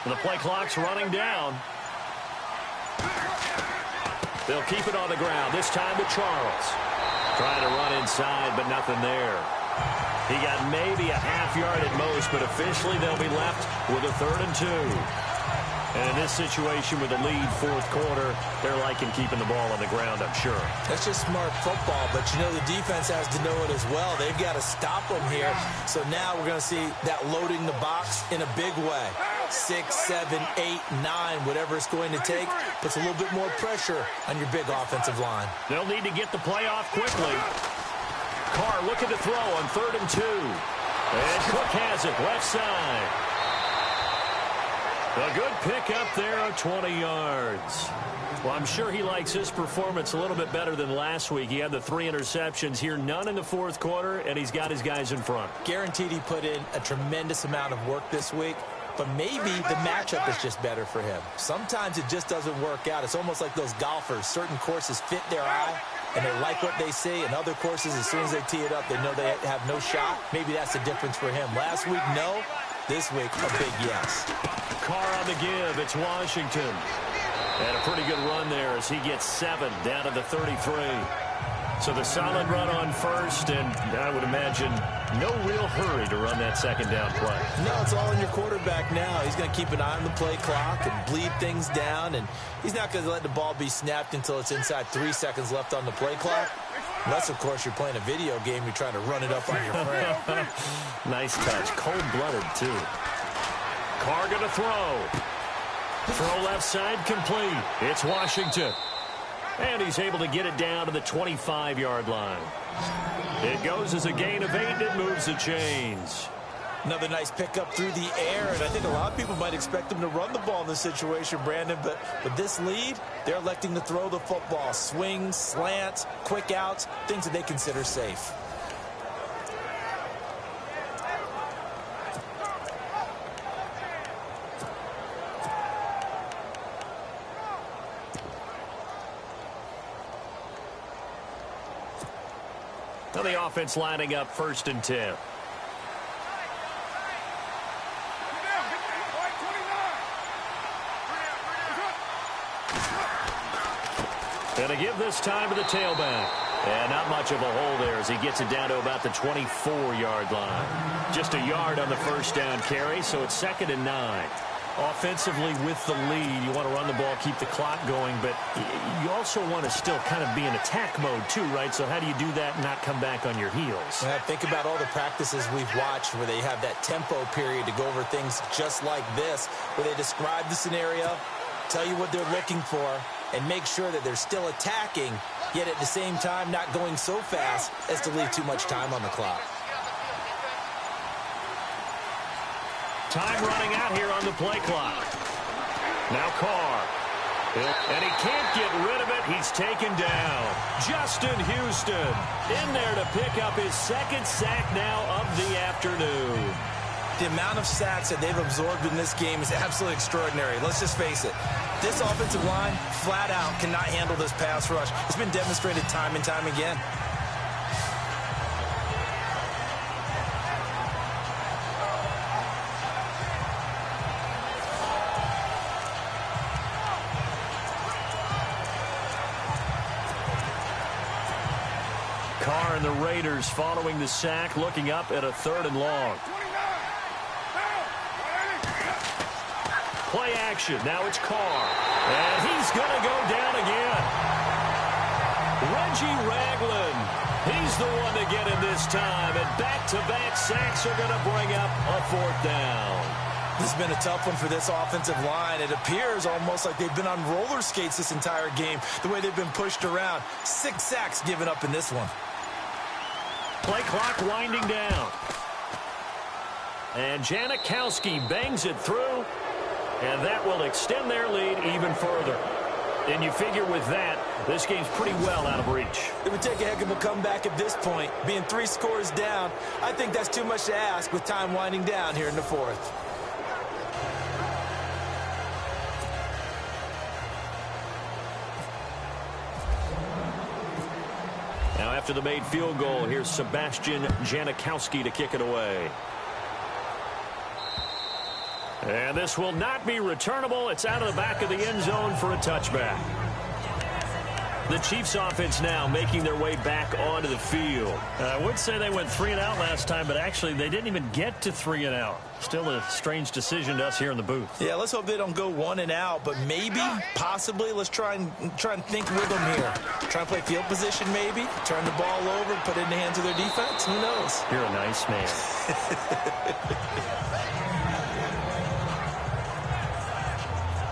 The play clock's running down. They'll keep it on the ground, this time to Charles. Trying to run inside, but nothing there. He got maybe a half-yard at most, but officially they'll be left with a 3rd and 2. And in this situation with the lead 4th quarter, they're liking keeping the ball on the ground, I'm sure. That's just smart football, but you know the defense has to know it as well. They've got to stop them here. So now we're going to see that loading the box in a big way. 6, 7, 8, 9, whatever it's going to take, puts a little bit more pressure on your big offensive line. They'll need to get the play off quickly. Carr looking to throw on 3rd and 2. And Cook has it left side. A good pick up there of 20 yards. Well, I'm sure he likes his performance a little bit better than last week. He had the 3 interceptions here, none in the 4th quarter, and he's got his guys in front. Guaranteed he put in a tremendous amount of work this week, but maybe the matchup is just better for him. Sometimes it just doesn't work out. It's almost like those golfers. Certain courses fit their eye, and they like what they see, and other courses, as soon as they tee it up, they know they have no shot. Maybe that's the difference for him. Last week, no. This week, a big yes. Carr on the give. It's Washington. And a pretty good run there as he gets 7 down to the 33. So the solid run on first, and I would imagine no real hurry to run that 2nd down play. No, it's all in your quarterback now. He's going to keep an eye on the play clock and bleed things down, and he's not going to let the ball be snapped until it's inside 3 seconds left on the play clock. Unless, of course, you're playing a video game, you're trying to run it up on your friend. Nice touch. Cold-blooded, too. Carr going to throw. Throw left side complete. It's Washington. And he's able to get it down to the 25-yard line. It goes as a gain of 8, and it moves the chains. Another nice pickup through the air, and I think a lot of people might expect him to run the ball in this situation, Brandon, but with this lead, they're electing to throw the football. Swings, slants, quick outs, things that they consider safe. Now the offense lining up 1st and 10. And a give this time to the tailback. And not much of a hole there as he gets it down to about the 24-yard line. Just a yard on the 1st down carry, so it's 2nd and 9. Offensively with the lead, you want to run the ball, keep the clock going, but you also want to still kind of be in attack mode too, right? So how do you do that and not come back on your heels? Yeah, think about all the practices we've watched where they have that tempo period to go over things just like this, where they describe the scenario, tell you what they're looking for, and make sure that they're still attacking, yet at the same time not going so fast as to leave too much time on the clock. Time running out here on the play clock. Now Carr. And he can't get rid of it. He's taken down. Justin Houston in there to pick up his 2nd sack now of the afternoon. The amount of sacks that they've absorbed in this game is absolutely extraordinary. Let's just face it. This offensive line, flat out, cannot handle this pass rush. It's been demonstrated time and time again. Carr and the Raiders following the sack, looking up at a 3rd and long. Play action. Now it's Carr. And he's going to go down again. Reggie Ragland. He's the one to get him this time. And back-to-back sacks are going to bring up a 4th down. This has been a tough one for this offensive line. It appears almost like they've been on roller skates this entire game, the way they've been pushed around. 6 sacks given up in this one. Play clock winding down. And Janikowski bangs it through, and that will extend their lead even further. And you figure with that, this game's pretty well out of reach. It would take a heck of a comeback at this point. Being 3 scores down, I think that's too much to ask with time winding down here in the fourth. Now after the made field goal, here's Sebastian Janikowski to kick it away. And this will not be returnable. It's out of the back of the end zone for a touchback. The Chiefs offense now making their way back onto the field. I would say they went 3 and out last time, but actually they didn't even get to 3 and out. Still a strange decision to us here in the booth. Yeah, let's hope they don't go 1 and out, but maybe, possibly, let's try and think with them here. Try and play field position maybe, turn the ball over, put it in the hands of their defense. Who knows? You're a nice man.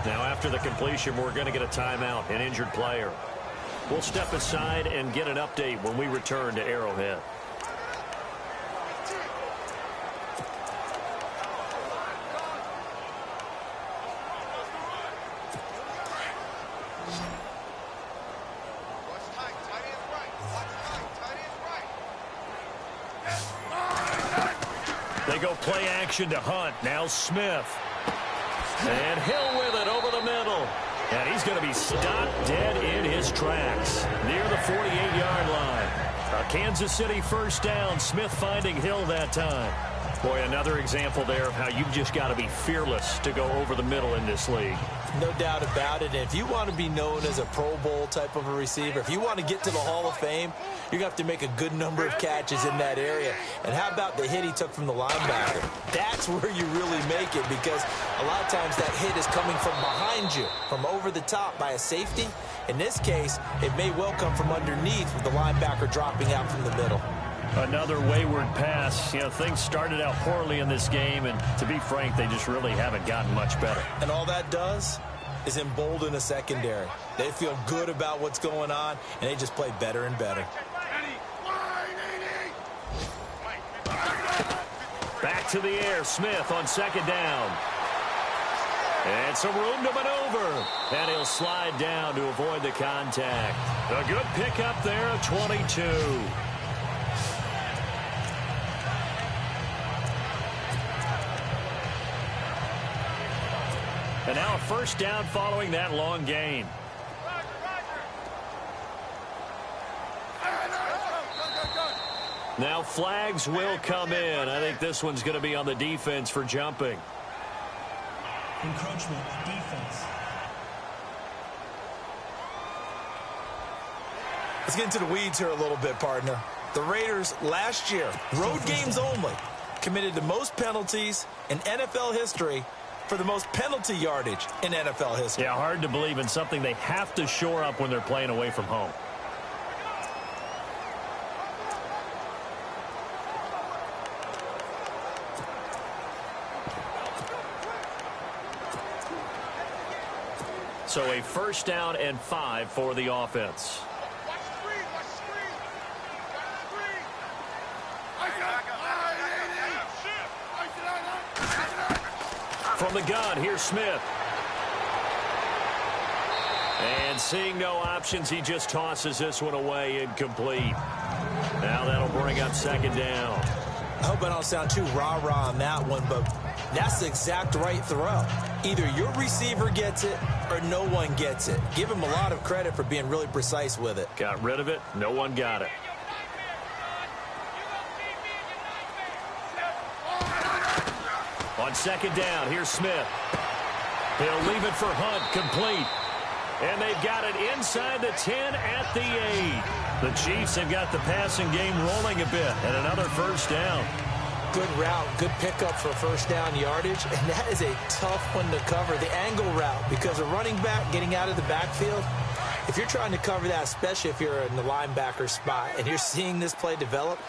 Now after the completion, we're going to get a timeout, an injured player. We'll step aside and get an update when we return to Arrowhead. They go play action to Hunt. Now Smith. And Hill with it over the middle. And he's going to be stopped dead in his tracks near the 48-yard line. A Kansas City first down. Smith finding Hill that time. Boy, another example there of how you've just got to be fearless to go over the middle in this league. No doubt about it. And if you want to be known as a Pro Bowl type of a receiver, if you want to get to the Hall of Fame, you're going to have to make a good number of catches in that area. And how about the hit he took from the linebacker? That's where you really make it, because a lot of times that hit is coming from behind you, from over the top by a safety. In this case, it may well come from underneath with the linebacker dropping out from the middle. Another wayward pass. You know, things started out poorly in this game, and to be frank, they just really haven't gotten much better. And all that does is embolden a secondary. They feel good about what's going on, and they just play better and better. Back to the air, Smith on second down. And some room to maneuver. And he'll slide down to avoid the contact. A good pickup there, a 22. And now a first down following that long gain. Now flags will come in. I think this one's going to be on the defense for jumping. Encroachment, defense. Let's get into the weeds here a little bit, partner. The Raiders last year, road games only, committed the most penalties in NFL history for the most penalty yardage in NFL history. Yeah, hard to believe in something they have to shore up when they're playing away from home. So a first down and 5 for the offense. From the gun, here's Smith. And seeing no options, he just tosses this one away, incomplete. Now that'll bring up second down. I hope I don't sound too rah-rah on that one, but that's the exact right throw. Either your receiver gets it or no one gets it. Give him a lot of credit for being really precise with it. Got rid of it. No one got it. On second down, here's Smith. He'll leave it for Hunt, complete. And they've got it inside the 10 at the 8. The Chiefs have got the passing game rolling a bit, and another first down. Good route, good pickup for first down yardage, and that is a tough one to cover, the angle route, because a running back getting out of the backfield, if you're trying to cover that, especially if you're in the linebacker spot and you're seeing this play develop,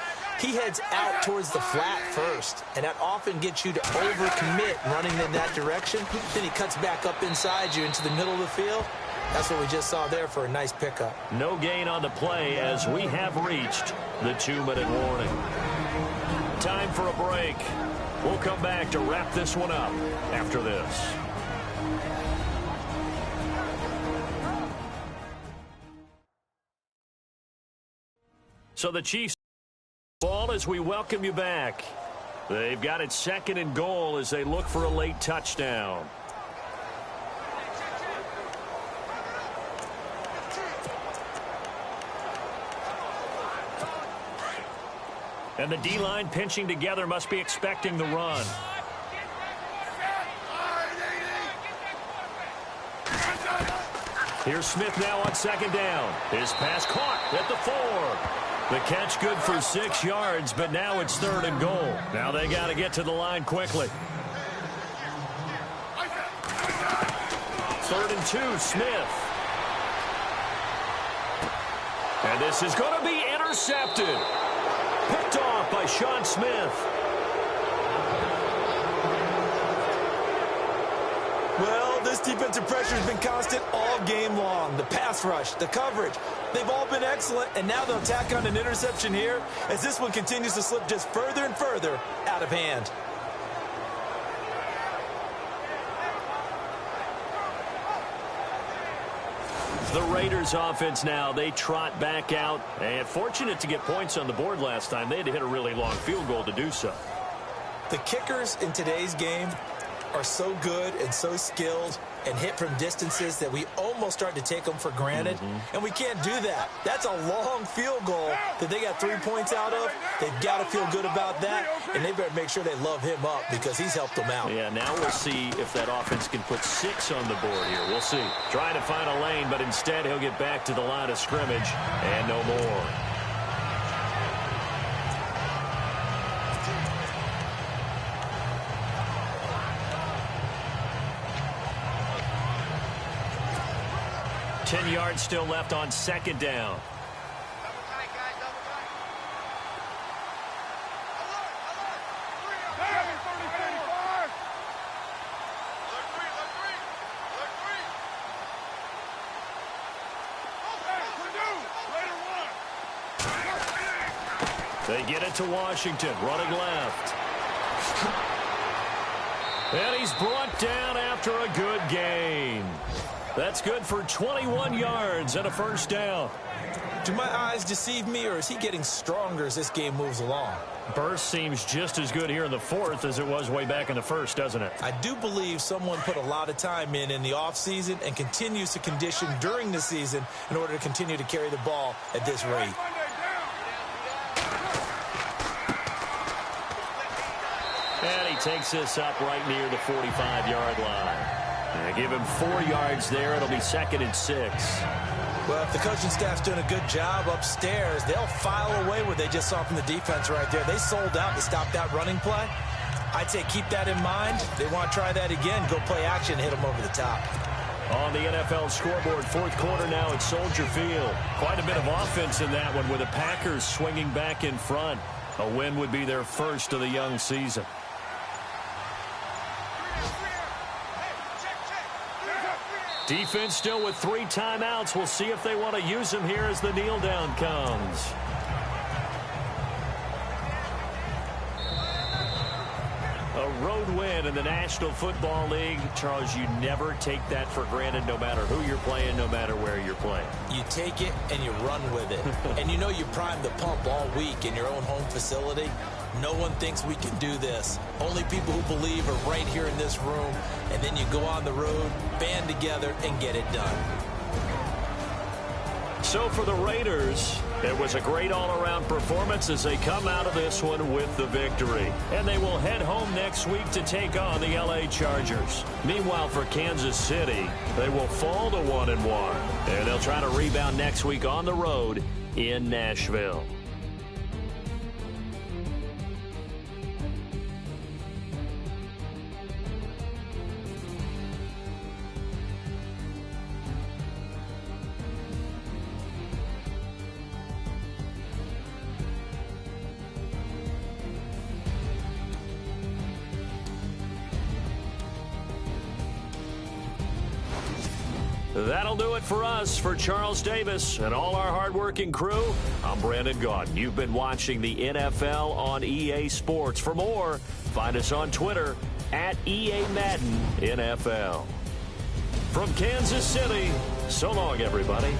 he heads out towards the flat first, and that often gets you to overcommit running in that direction. Then he cuts back up inside you into the middle of the field. That's what we just saw there for a nice pickup. No gain on the play as we have reached the 2-minute warning. Time for a break. We'll come back to wrap this one up after this. So the Chiefs ball as we welcome you back. They've got it 2nd and goal as they look for a late touchdown. And the D-line pinching together, must be expecting the run. Here's Smith now on 2nd down. His pass caught at the 4. The catch good for 6 yards, but now it's 3rd and goal. Now they got to get to the line quickly. 3rd and 2, Smith. And this is going to be intercepted. Picked off by Sean Smith. Well, this defensive pressure has been constant all game long. The pass rush, the coverage, they've all been excellent, and now they'll tack on an interception here as this one continues to slip just further and further out of hand. The Raiders offense now, they trot back out, and fortunate to get points on the board last time. They had to hit a really long field goal to do so. The kickers in today's game are so good and so skilled and hit from distances that we almost start to take them for granted, and we can't do that. That's a long field goal that they got 3 points out of. They've got to feel good about that, and they better make sure they love him up because he's helped them out. Yeah, now we'll see if that offense can put 6 on the board here. We'll see. Trying to find a lane, but instead he'll get back to the line of scrimmage and no more. Ten yards still left on 2nd down. They get it to Washington, running left. And he's brought down after a good gain. That's good for 21 yards and a 1st down. Do my eyes deceive me, or is he getting stronger as this game moves along? Burst seems just as good here in the 4th as it was way back in the 1st, doesn't it? I do believe someone put a lot of time in the offseason and continues to condition during the season in order to continue to carry the ball at this rate. And he takes this up right near the 45-yard line. Give him 4 yards there. It'll be 2nd and 6. Well, if the coaching staff's doing a good job upstairs, they'll file away what they just saw from the defense right there. They sold out to stop that running play. I'd say keep that in mind. They want to try that again. Go play action, hit them over the top. On the NFL scoreboard, 4th quarter now at Soldier Field. Quite a bit of offense in that one with the Packers swinging back in front. A win would be their first of the young season. Defense still with 3 timeouts. We'll see if they want to use them here as the kneel down comes. A road win in the National Football League. Charles, you never take that for granted no matter who you're playing, no matter where you're playing. You take it and you run with it. And you know you primed the pump all week in your own home facility. No one thinks we can do this. Only people who believe are right here in this room. And then you go on the road, band together, and get it done. So for the Raiders, it was a great all-around performance as they come out of this one with the victory. And they will head home next week to take on the LA Chargers. Meanwhile, for Kansas City, they will fall to 1-1. And they'll try to rebound next week on the road in Nashville. That'll do it for us. For Charles Davis and all our hardworking crew, I'm Brandon Gaudin. You've been watching the NFL on EA Sports. For more, Find us on Twitter at EA Madden NFL. From Kansas City, so long, everybody.